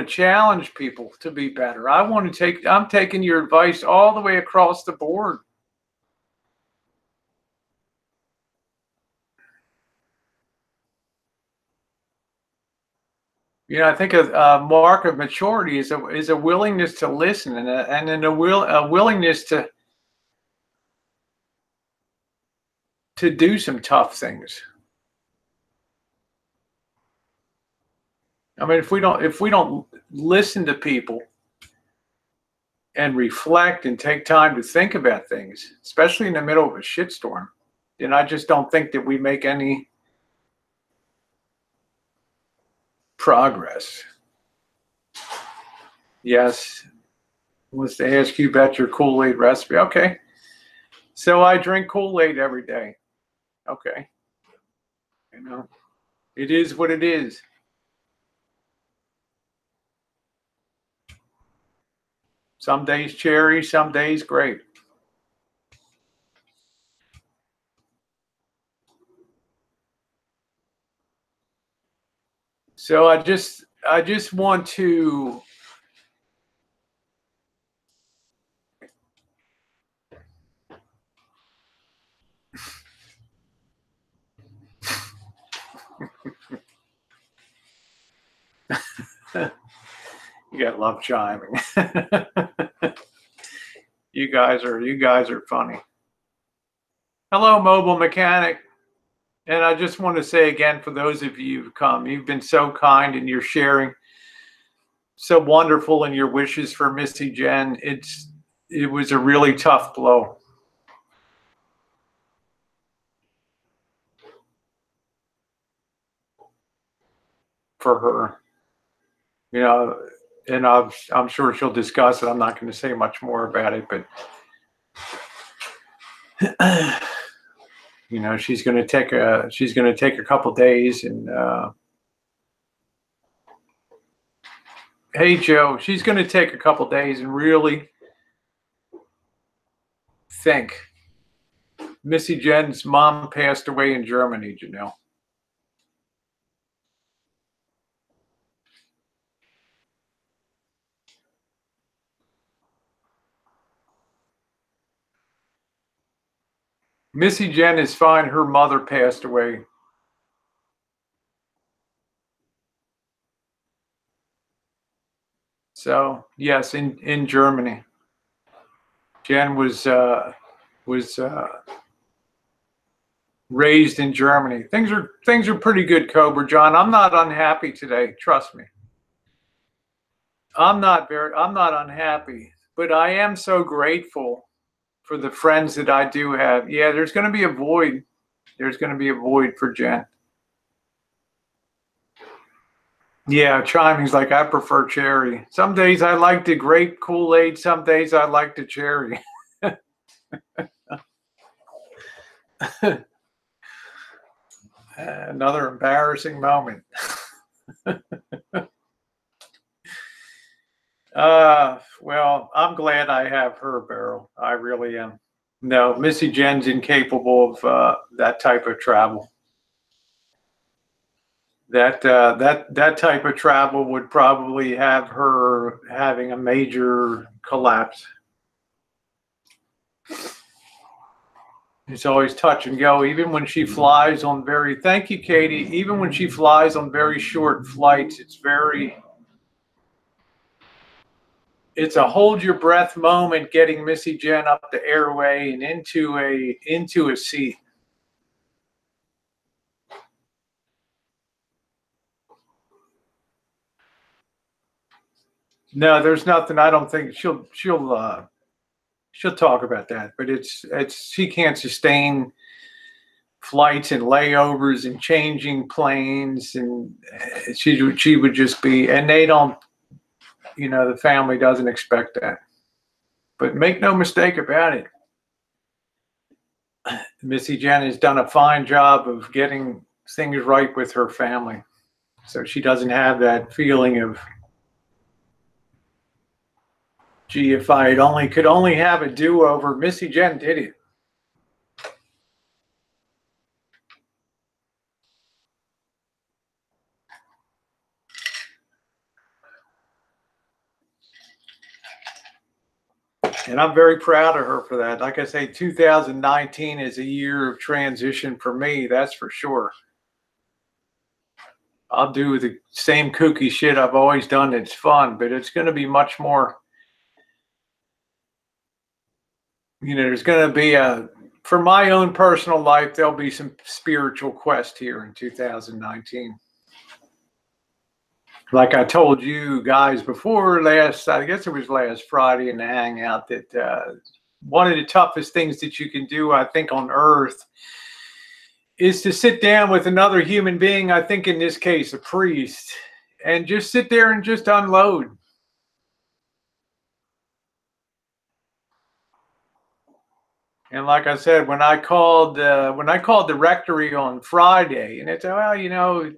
challenge people to be better. I'm taking your advice all the way across the board. I think a mark of maturity is a willingness to listen and a willingness to do some tough things. I mean, if we don't listen to people and reflect and take time to think about things, especially in the middle of a shitstorm, then I just don't think that we make any progress. Yes, wants to ask you about your Kool-Aid recipe. Okay, so I drink Kool-Aid every day. Okay, it is what it is. Some days cherry, some days grape. So I just want to You got love chiming. You guys are funny. Hello, mobile mechanic. And I just want to say again, for those of you who've come, you've been so kind and you're sharing so wonderful in your wishes for Missy Jenn. It was a really tough blow. For her, you know, and I'm sure she'll discuss it. I'm not going to say much more about it, but you know, she's going to take a couple days, and hey Joe, she's going to take a couple days and really think. Missy Jenn's mom passed away in Germany, Janelle. Missy Jenn is fine. Her mother passed away. So yes, in Germany. Jen was raised in Germany. Things are pretty good, Cobra John. I'm not unhappy today. Trust me. I'm not unhappy, but I am so grateful for the friends that I do have. Yeah, there's going to be a void. There's going to be a void for Jen. Yeah, chiming's like, I prefer cherry. Some days I like the grape Kool-Aid. Some days I like the cherry. Another embarrassing moment. Well, I'm glad I have her, Beryl. I really am. No, Missy Jenn's incapable of that type of travel. That type of travel would probably have her having a major collapse. It's always touch and go, even when she flies on thank you, Katie. Even when she flies on very short flights, it's a hold your breath moment getting Missy Jenn up the airway and into a seat. No, there's nothing. I don't think she'll talk about that, but she can't sustain flights and layovers and changing planes, and she would just be, and they don't, you know, the family doesn't expect that. But make no mistake about it, Missy Jenn has done a fine job of getting things right with her family, so she doesn't have that feeling of, gee, if I could only have a do-over. Missy Jenn did it. And I'm very proud of her for that. Like I say, 2019 is a year of transition for me, that's for sure. I'll do the same kooky shit I've always done. It's fun, but it's going to be much more, you know, there's going to be for my own personal life, there'll be some spiritual quest here in 2019. Like I told you guys before I guess it was last Friday in the hangout, that one of the toughest things that you can do, I think, on earth is to sit down with another human being, I think in this case, a priest, and just sit there and just unload. And like I said, when I called the rectory on Friday, and it's, well, you know,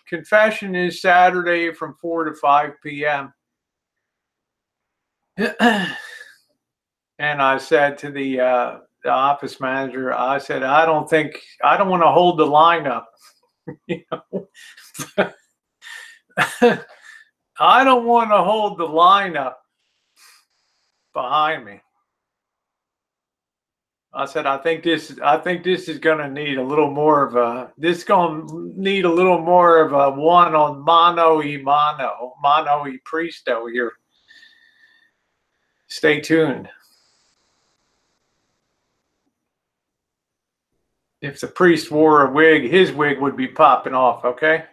confession is Saturday from 4 to 5 p.m. And I said to the office manager, I said, I don't want to hold the line up. You know? I don't want to hold the line up behind me. I said, I think this is going to need a little more of a, this going to need a little more of a one on mano y Pristo here. Stay tuned. If the priest wore a wig, his wig would be popping off, okay?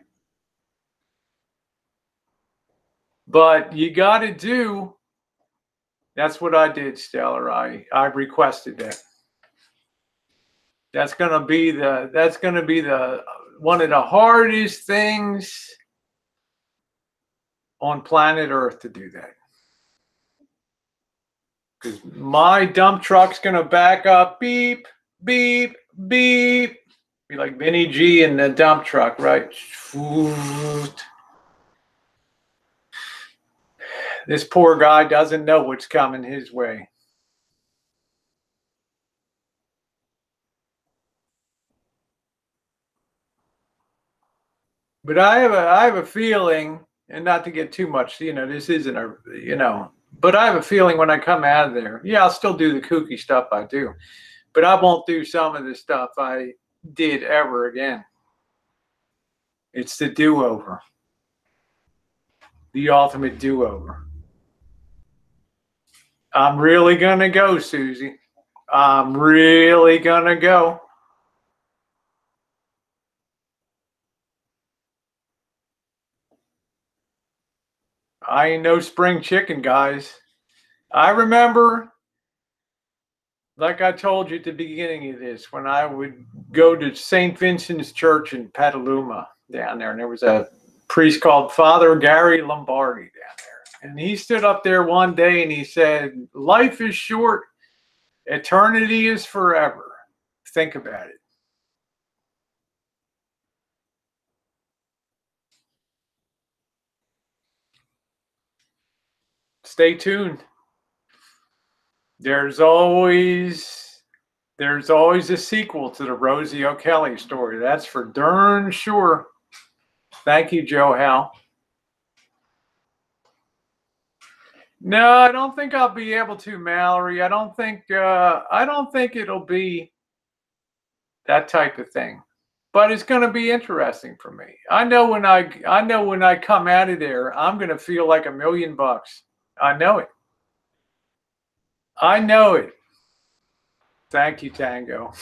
But you got to do, that's what I did, Stellar. I requested that. That's going to be the one of the hardest things on planet Earth to do that. Because my dump truck's going to back up, beep, beep, beep. Be like Vinny G in the dump truck, right? This poor guy doesn't know what's coming his way. But I have a feeling, and not to get too much, this isn't a, but I have a feeling when I come out of there, yeah, I'll still do the kooky stuff I do, but I won't do some of the stuff I did ever again. It's the do-over. The ultimate do-over. I'm really going to go, Susie. I'm really going to go. I ain't no spring chicken, guys. I remember, like I told you at the beginning of this, when I would go to St. Vincent's Church in Petaluma down there, and there was a priest called Father Gary Lombardi down there. And he stood up there one day and he said, life is short, eternity is forever. Think about it. Stay tuned. There's always a sequel to the Rosie O'Kelly story. That's for darn sure. Thank you, Joe Hal. No, I don't think I'll be able to, Mallory. I don't think it'll be that type of thing. But it's going to be interesting for me. I know when I come out of there, I'm going to feel like $1 million. I know it. I know it. Thank you, Tango.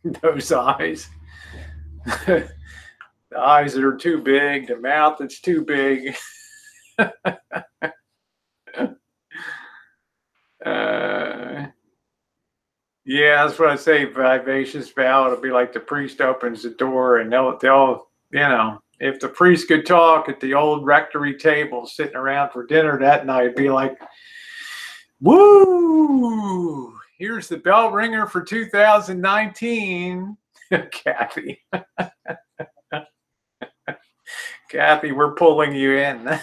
Those eyes. The eyes that are too big, the mouth that's too big. Yeah, that's what I say. Vivacious Val. It'll be like the priest opens the door, and they'll if the priest could talk at the old rectory table, sitting around for dinner that night, it'd be like, "Woo! Here's the bell ringer for 2019." Kathy. Kathy, we're pulling you in.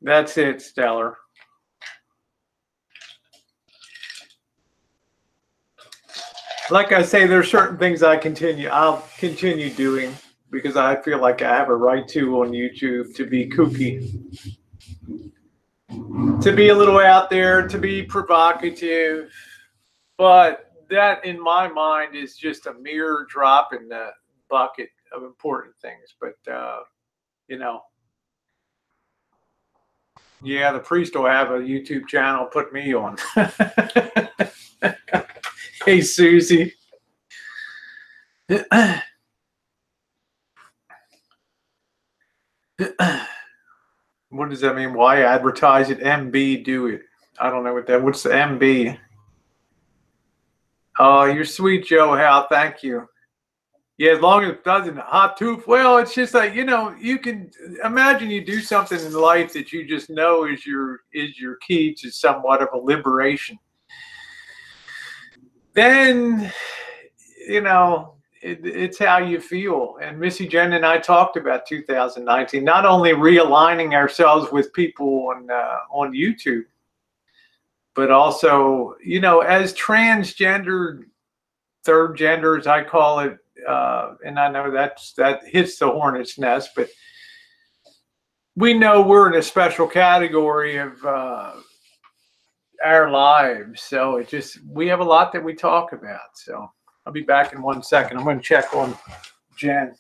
That's it, Stellar. Like I say, there's certain things I'll continue doing because I feel like I have a right to on YouTube to be kooky, to be a little out there, to be provocative. But that, in my mind, is just a mere drop in the bucket of important things. But, yeah, the priest will have a YouTube channel, put me on. Hey, Susie. What does that mean? Why advertise it? MB, do it. I don't know what's the MB? Oh, you're sweet, Joe Hal. Thank you. Yeah, as long as it doesn't hot tooth. Well, it's just like, you can imagine you do something in life that you just know is your key to somewhat of a liberation. Then, it's how you feel. And Missy Jenn and I talked about 2019, not only realigning ourselves with people on YouTube, but also, as transgender, third gender, as I call it, and I know that hits the hornet's nest, but we know we're in a special category of our lives. So we have a lot that we talk about. So I'll be back in 1 second. I'm going to check on Jen.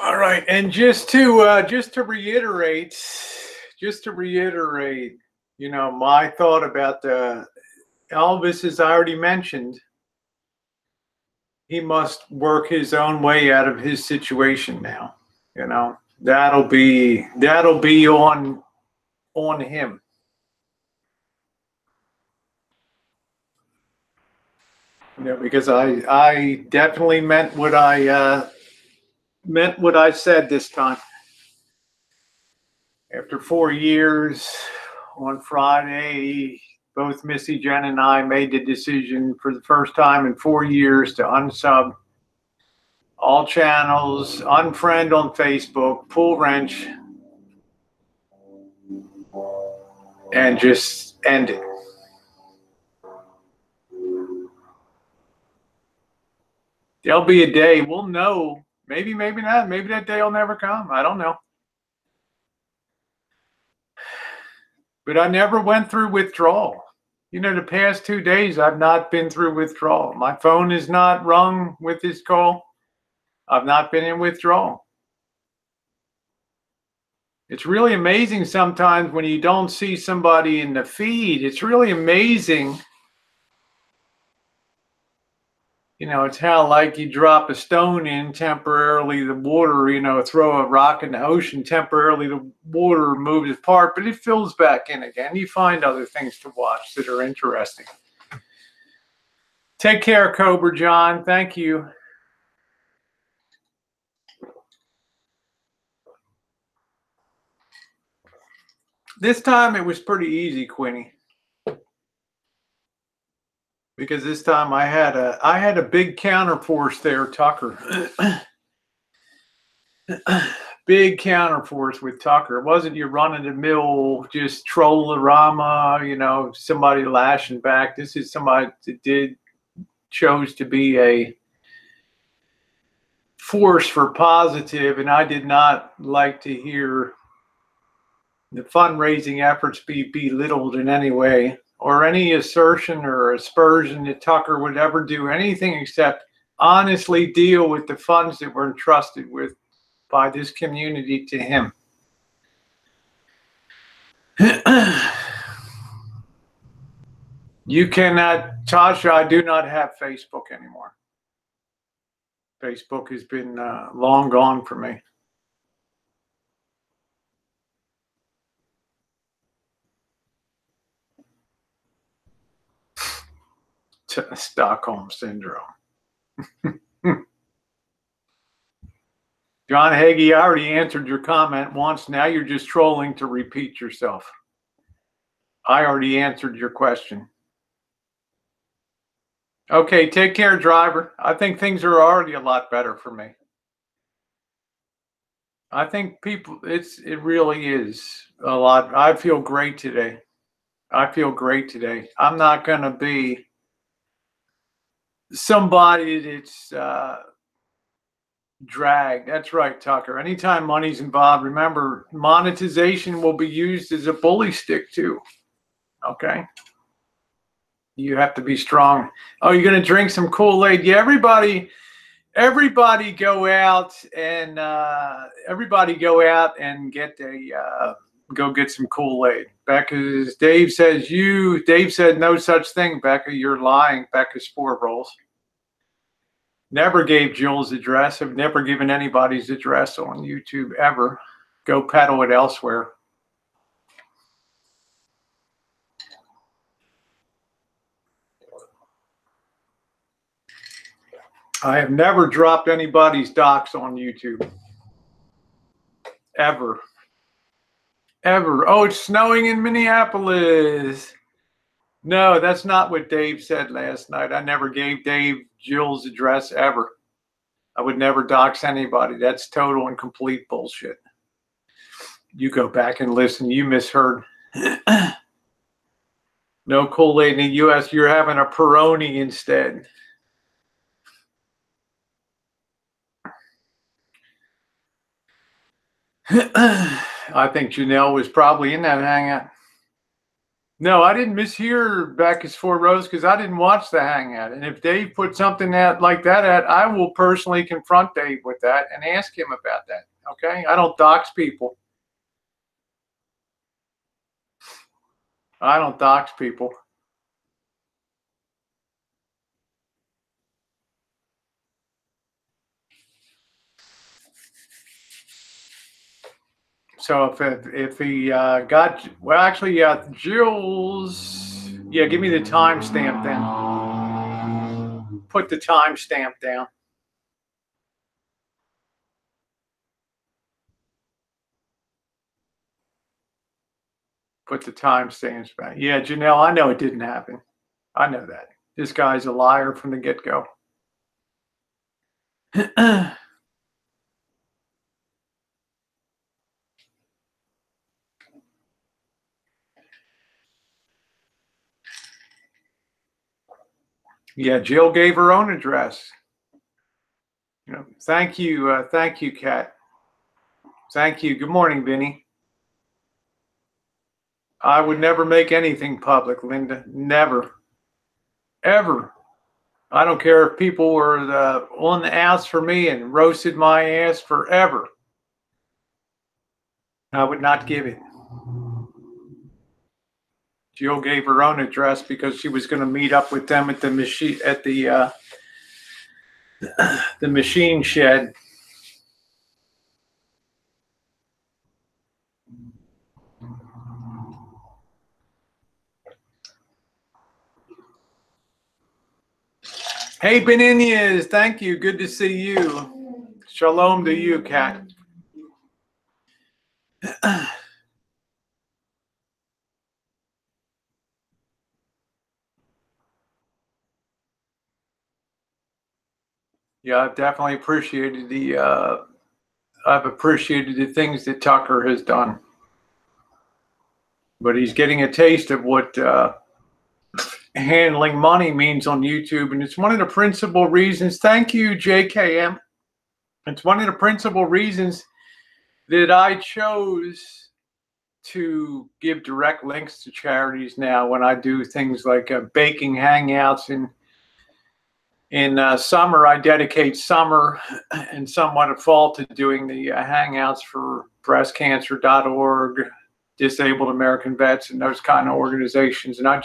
All right, and just to reiterate, my thought about Elvis, as I already mentioned, he must work his own way out of his situation now. That'll be on him. Because I definitely meant what I said this time. After 4 years, on Friday, both Missy Jenn and I made the decision for the first time in 4 years to unsub all channels, unfriend on Facebook, pull wrench, and just end it. There'll be a day, we'll know, maybe not, maybe that day will never come. I don't know. But I never went through withdrawal. The past 2 days, I've not been through withdrawal. My phone is not rung with this call. I've not been in withdrawal. It's really amazing sometimes when you don't see somebody in the feed. It's really amazing. It's how like you drop a stone in temporarily, the water, throw a rock in the ocean, temporarily the water moves apart, but it fills back in again. You find other things to watch that are interesting. Take care, Cobra John. Thank you. This time it was pretty easy, Quinny. Because this time I had a big counterforce there, Tucker. Big counterforce with Tucker. It wasn't your run-of-the-mill just troll-a-rama, somebody lashing back. This is somebody that chose to be a force for positive, and I did not like to hear the fundraising efforts be belittled in any way, or any assertion or aspersion that Tucker would ever do anything except honestly deal with the funds that were entrusted with by this community to him. You cannot, Tasha, I do not have Facebook anymore. Facebook has been long gone for me. Stockholm syndrome. John Hagee, I already answered your comment once. Now you're just trolling to repeat yourself. I already answered your question. Okay, take care, driver. I think things are already a lot better for me. I think people, it really is a lot. I feel great today. I feel great today. I'm not going to be somebody that's dragged. That's right, Tucker. Anytime money's involved, remember, monetization will be used as a bully stick too. Okay? You have to be strong. Oh, you're going to drink some Kool-Aid? Yeah, everybody go out and get go get some Kool-Aid. Becca's Dave said no such thing, Becca. You're lying, Becca Sport Rolls. Never gave Jill's address. I've never given anybody's address on YouTube ever. Go peddle it elsewhere. I have never dropped anybody's docs on YouTube. Ever. Ever. Oh, it's snowing in Minneapolis. No, that's not what Dave said last night. I never gave Dave Jill's address ever. I would never dox anybody. That's total and complete bullshit. You go back and listen. You misheard. No Kool-Aid in the U.S. You're having a Peroni instead. I think Janelle was probably in that hangout. No, I didn't mishear Becca's for Rose because I didn't watch the hangout. And if Dave put something like that at, I will personally confront Dave with that and ask him about that. Okay? I don't dox people. I don't dox people. So if he got, well, actually, Jill's, yeah, give me the timestamp then. Put the timestamp down. Put the timestamps back. Yeah, Janelle, I know it didn't happen. I know that. This guy's a liar from the get-go. Yeah, Jill gave her own address. You know, thank you, Kat. Thank you. Good morning, Vinny. I would never make anything public, Linda. Never, ever. I don't care if people were on the ass for me and roasted my ass forever. I would not give it. Jill gave her own address because she was going to meet up with them at the machine the machine shed. Hey, Beninias, thank you. Good to see you. Shalom to you, Kat. Yeah, I've definitely appreciated the things that Tucker has done. But he's getting a taste of what handling money means on YouTube. And it's one of the principal reasons. Thank you, JKM. It's one of the principal reasons that I chose to give direct links to charities now when I do things like baking hangouts. In summer, I dedicate summer and somewhat of fall to doing the hangouts for breastcancer.org, Disabled American Vets, and those kind of organizations. And I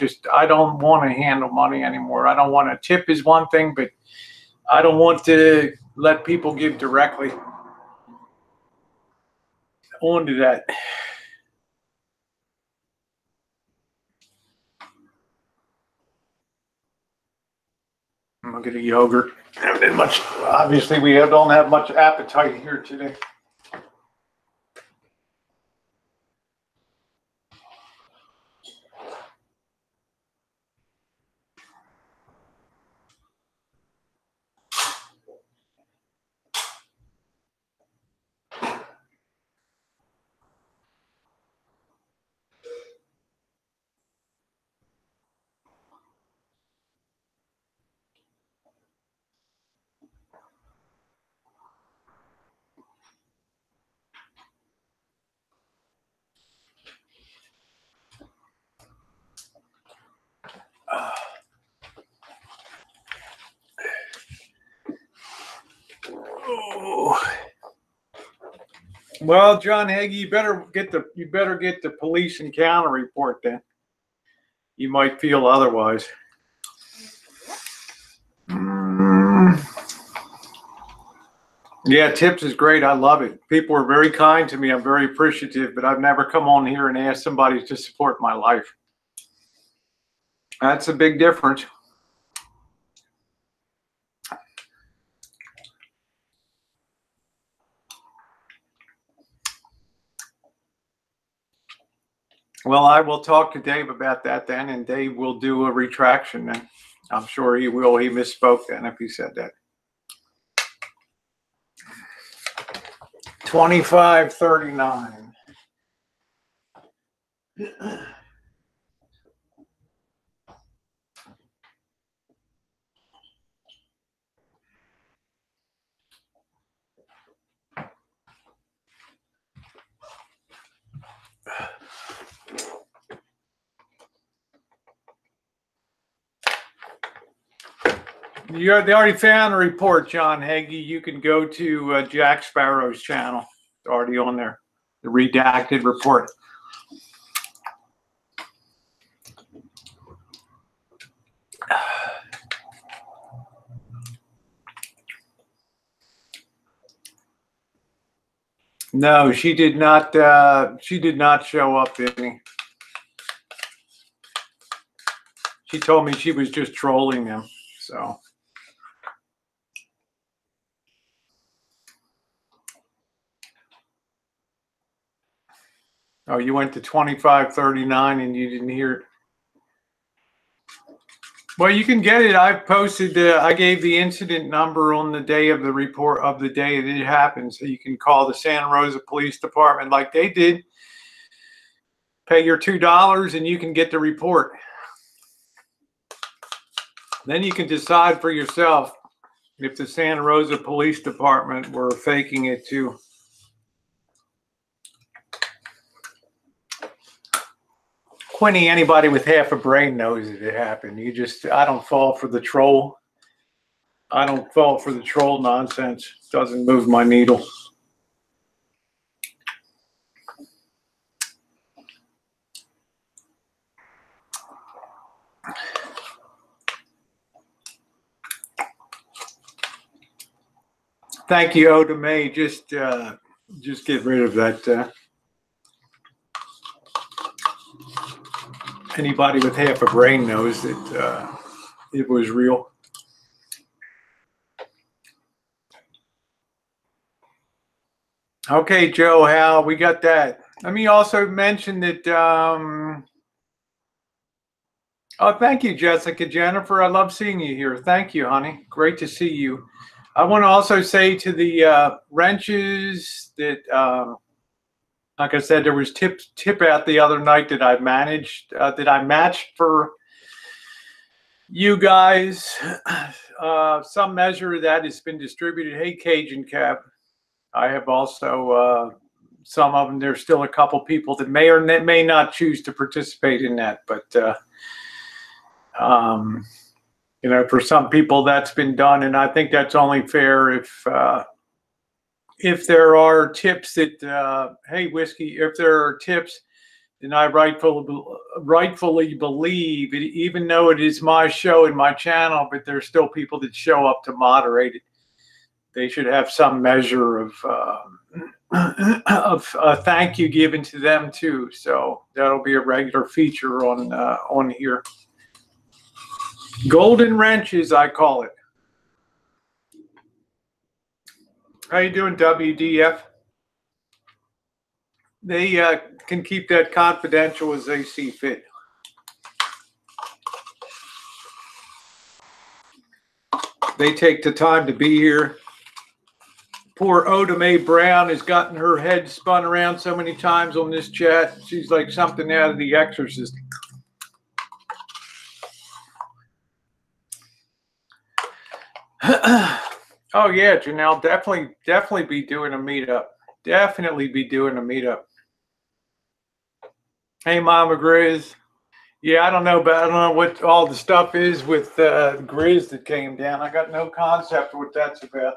don't want to handle money anymore. I don't want to tip is one thing, but I don't want to let people give directly onto that. I'm gonna get a yogurt. Haven't been much. Obviously, we don't have much appetite here today. Oh. Well, John Hagee, you better get the police encounter report then. You might feel otherwise. Yeah, tips is great. I love it. People are very kind to me. I'm very appreciative, but I've never come on here and asked somebody to support my life. That's a big difference. Well, I will talk to Dave about that then, and Dave will do a retraction then. I'm sure he will. He misspoke then if he said that. 2539. They already found a report, John Hagee. You can go to Jack Sparrow's channel. It's already on there. The redacted report. No, she did not. She did not show up, Vinny. She told me she was just trolling them. So. Oh, you went to 2539 and you didn't hear it. Well, you can get it. I've posted. I gave the incident number on the day of the report of the day that it happened, so you can call the Santa Rosa Police Department like they did. Pay your $2 and you can get the report. Then you can decide for yourself if the Santa Rosa Police Department were faking it too. Quinny, anybody with half a brain knows that it happened. I don't fall for the troll. I don't fall for the troll nonsense. It doesn't move my needle. Thank you, Oda May. Just get rid of that. Anybody with half a brain knows that it was real. Okay, Joe, Hal, we got that. Let me also mention that. Oh, thank you, Jessica. Jennifer, I love seeing you here. Thank you, honey. Great to see you. I want to also say to the wrenches that, like I said, there was tip out the other night that I managed, that I matched for you guys. Some measure of that has been distributed. Hey, Cajun Cab. I have also some of them. There's still a couple people that may or may not choose to participate in that, but you know, for some people that's been done, and I think that's only fair if there are tips that hey, Whiskey, if there are tips, then I rightfully believe it, even though it is my show and my channel, but there's still people that show up to moderate it. They should have some measure of thank you given to them too. So that'll be a regular feature on here. Golden wrenches, I call it. How you doing, WDF? They can keep that confidential as they see fit. They take the time to be here. Poor Oda Mae Brown has gotten her head spun around so many times on this chat. She's like something out of The Exorcist. Oh yeah, Janelle, definitely be doing a meetup. Definitely be doing a meetup. Hey, Mama Grizz. Yeah, I don't know what all the stuff is with Grizz that came down. I got no concept of what that's about.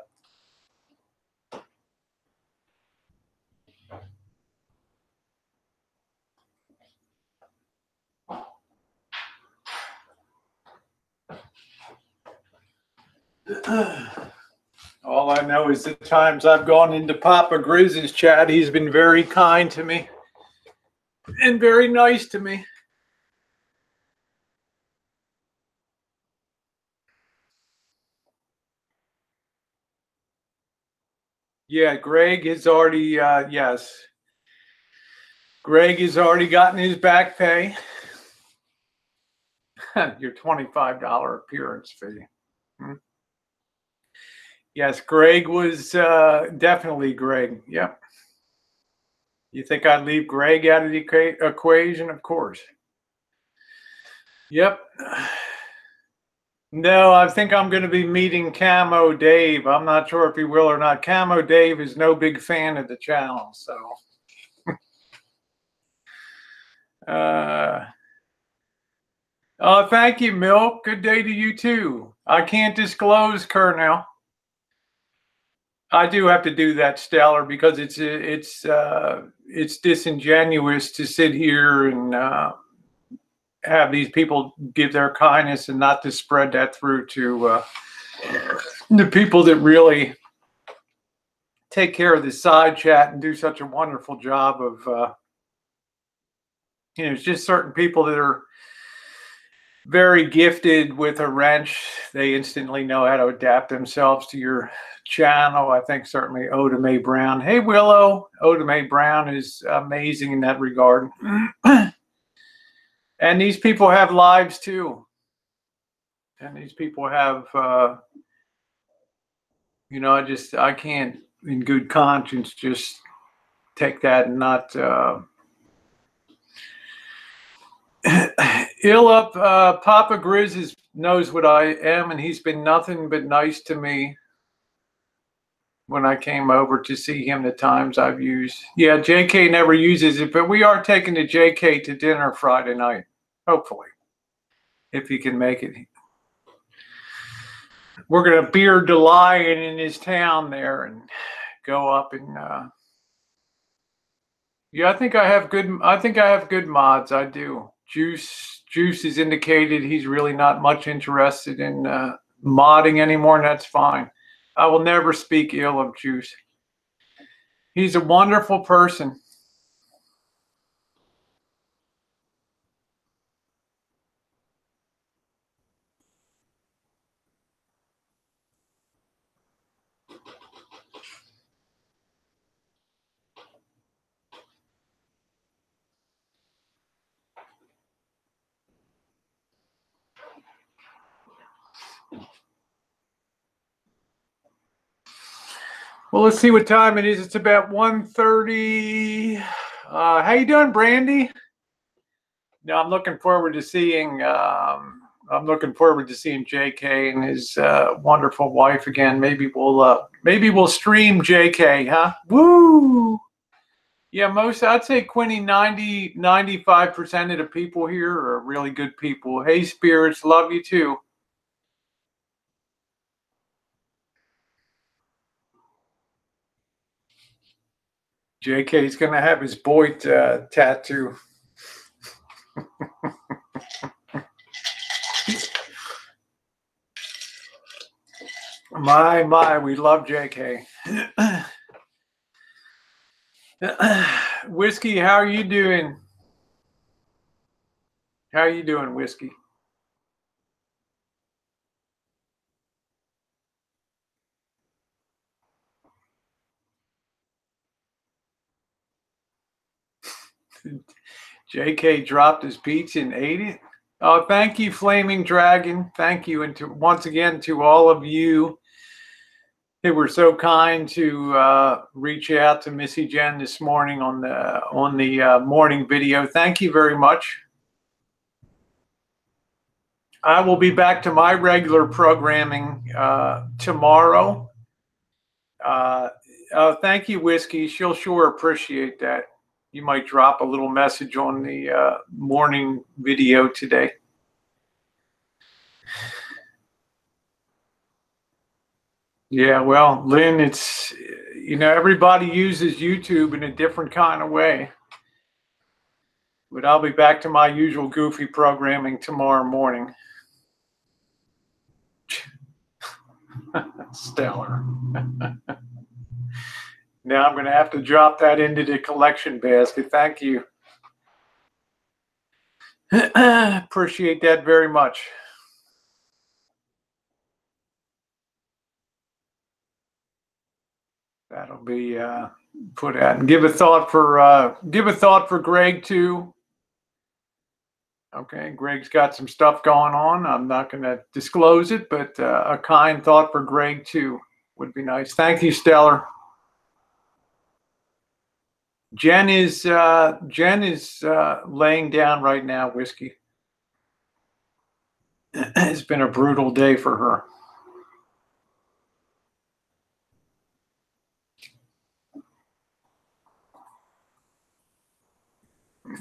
All I know is the times I've gone into Papa Grizz's chat, he's been very kind to me and very nice to me. Yeah, Greg has already, yes. Greg has already gotten his back pay. Your $25 appearance fee. Yes, Greg was definitely Greg. Yep. You think I'd leave Greg out of the equation? Of course. Yep. No, I think I'm going to be meeting Camo Dave. I'm not sure if he will or not. Camo Dave is no big fan of the channel, so. Oh, thank you, Milk. Good day to you too. I can't disclose, Colonel. I do have to do that, Stellar, because it's disingenuous to sit here and have these people give their kindness and not to spread that through to the people that really take care of the side chat and do such a wonderful job of, it's just certain people that are very gifted with a wrench. They instantly know how to adapt themselves to your channel. I think certainly Oda Mae Brown. Hey, Willow. Oda Mae Brown is amazing in that regard. And these people have lives too. And these people have, I can't in good conscience just take that and not ill up. Papa Grizz knows what I am, and he's been nothing but nice to me when I came over to see him the times I've used. Yeah, JK never uses it, but we are taking the JK to dinner Friday night, hopefully, if he can make it. We're going to beard the lion in his town there and go up and yeah, I think I have good mods. I do. Juice has indicated he's really not much interested in modding anymore, and that's fine. I will never speak ill of Juice. He's a wonderful person. Well, let's see what time it is. It's about 1:30. How you doing, Brandy? No, I'm looking forward to seeing JK and his wonderful wife again. Maybe we'll stream JK, huh? Woo! Yeah, I'd say Quinny, 95% of the people here are really good people. Hey, spirits, love you too. JK's gonna have his boy tattoo. My, we love JK. Whiskey, how are you doing? How are you doing, Whiskey? JK dropped his pizza and ate it. Oh, thank you, Flaming Dragon. Thank you. And once again, to all of you who were so kind to reach out to Missy Jenn this morning on the morning video. Thank you very much. I will be back to my regular programming tomorrow. Thank you, Whiskey. She'll sure appreciate that. You might drop a little message on the morning video today. Yeah, well, Lynn, it's, everybody uses YouTube in a different kind of way. But I'll be back to my usual goofy programming tomorrow morning. Stellar. Now I'm going to have to drop that into the collection basket. Thank you. Appreciate that very much. That'll be put out, and give a thought for Greg too. Okay, Greg's got some stuff going on. I'm not going to disclose it, but a kind thought for Greg too would be nice. Thank you, Stellar. Jen is laying down right now, Whiskey. It's been a brutal day for her.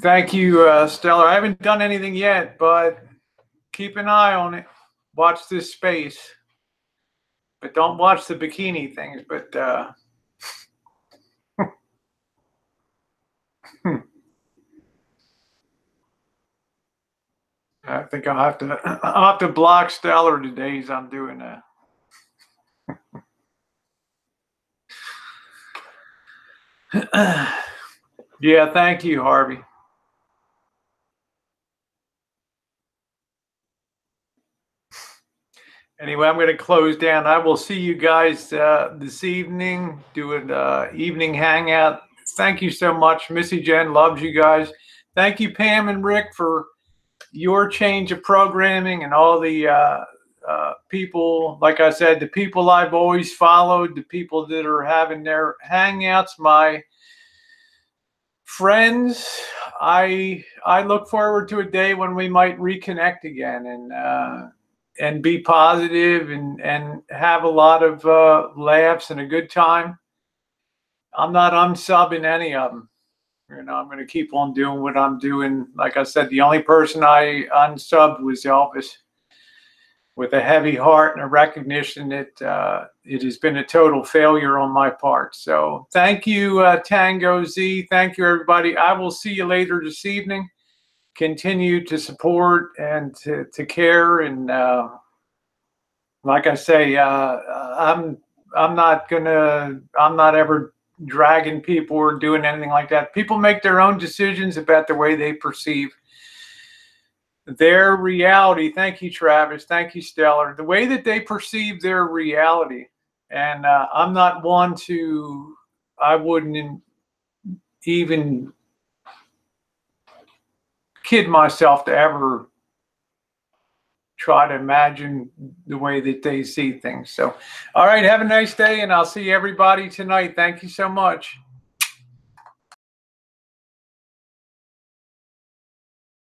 Thank you, Stellar. I haven't done anything yet, but keep an eye on it. Watch this space. But don't watch the bikini things, but I think I'll have to block Stellar today as I'm doing that. Yeah, thank you, Harvey. Anyway, I'm going to close down. I will see you guys this evening, do an evening hangout. Thank you so much. Missy Jenn loves you guys. Thank you, Pam and Rick, for your change of programming and all the people, like I said, the people I've always followed, the people that are having their hangouts, my friends. I look forward to a day when we might reconnect again and be positive and have a lot of laughs and a good time. I'm not unsubbing any of them. I'm going to keep on doing what I'm doing. Like I said, the only person I unsubbed was Elvis, with a heavy heart and a recognition that it has been a total failure on my part. So thank you, Tango Z. Thank you, everybody. I will see you later this evening. Continue to support and to care. And like I say, I'm not ever dragging people or doing anything like that. People make their own decisions about the way they perceive their reality. Thank you, Travis. Thank you, Stellar. The way that they perceive their reality. And I'm not one to, I wouldn't even kid myself to ever try to imagine the way that they see things. So, all right, have a nice day, and I'll see everybody tonight. Thank you so much.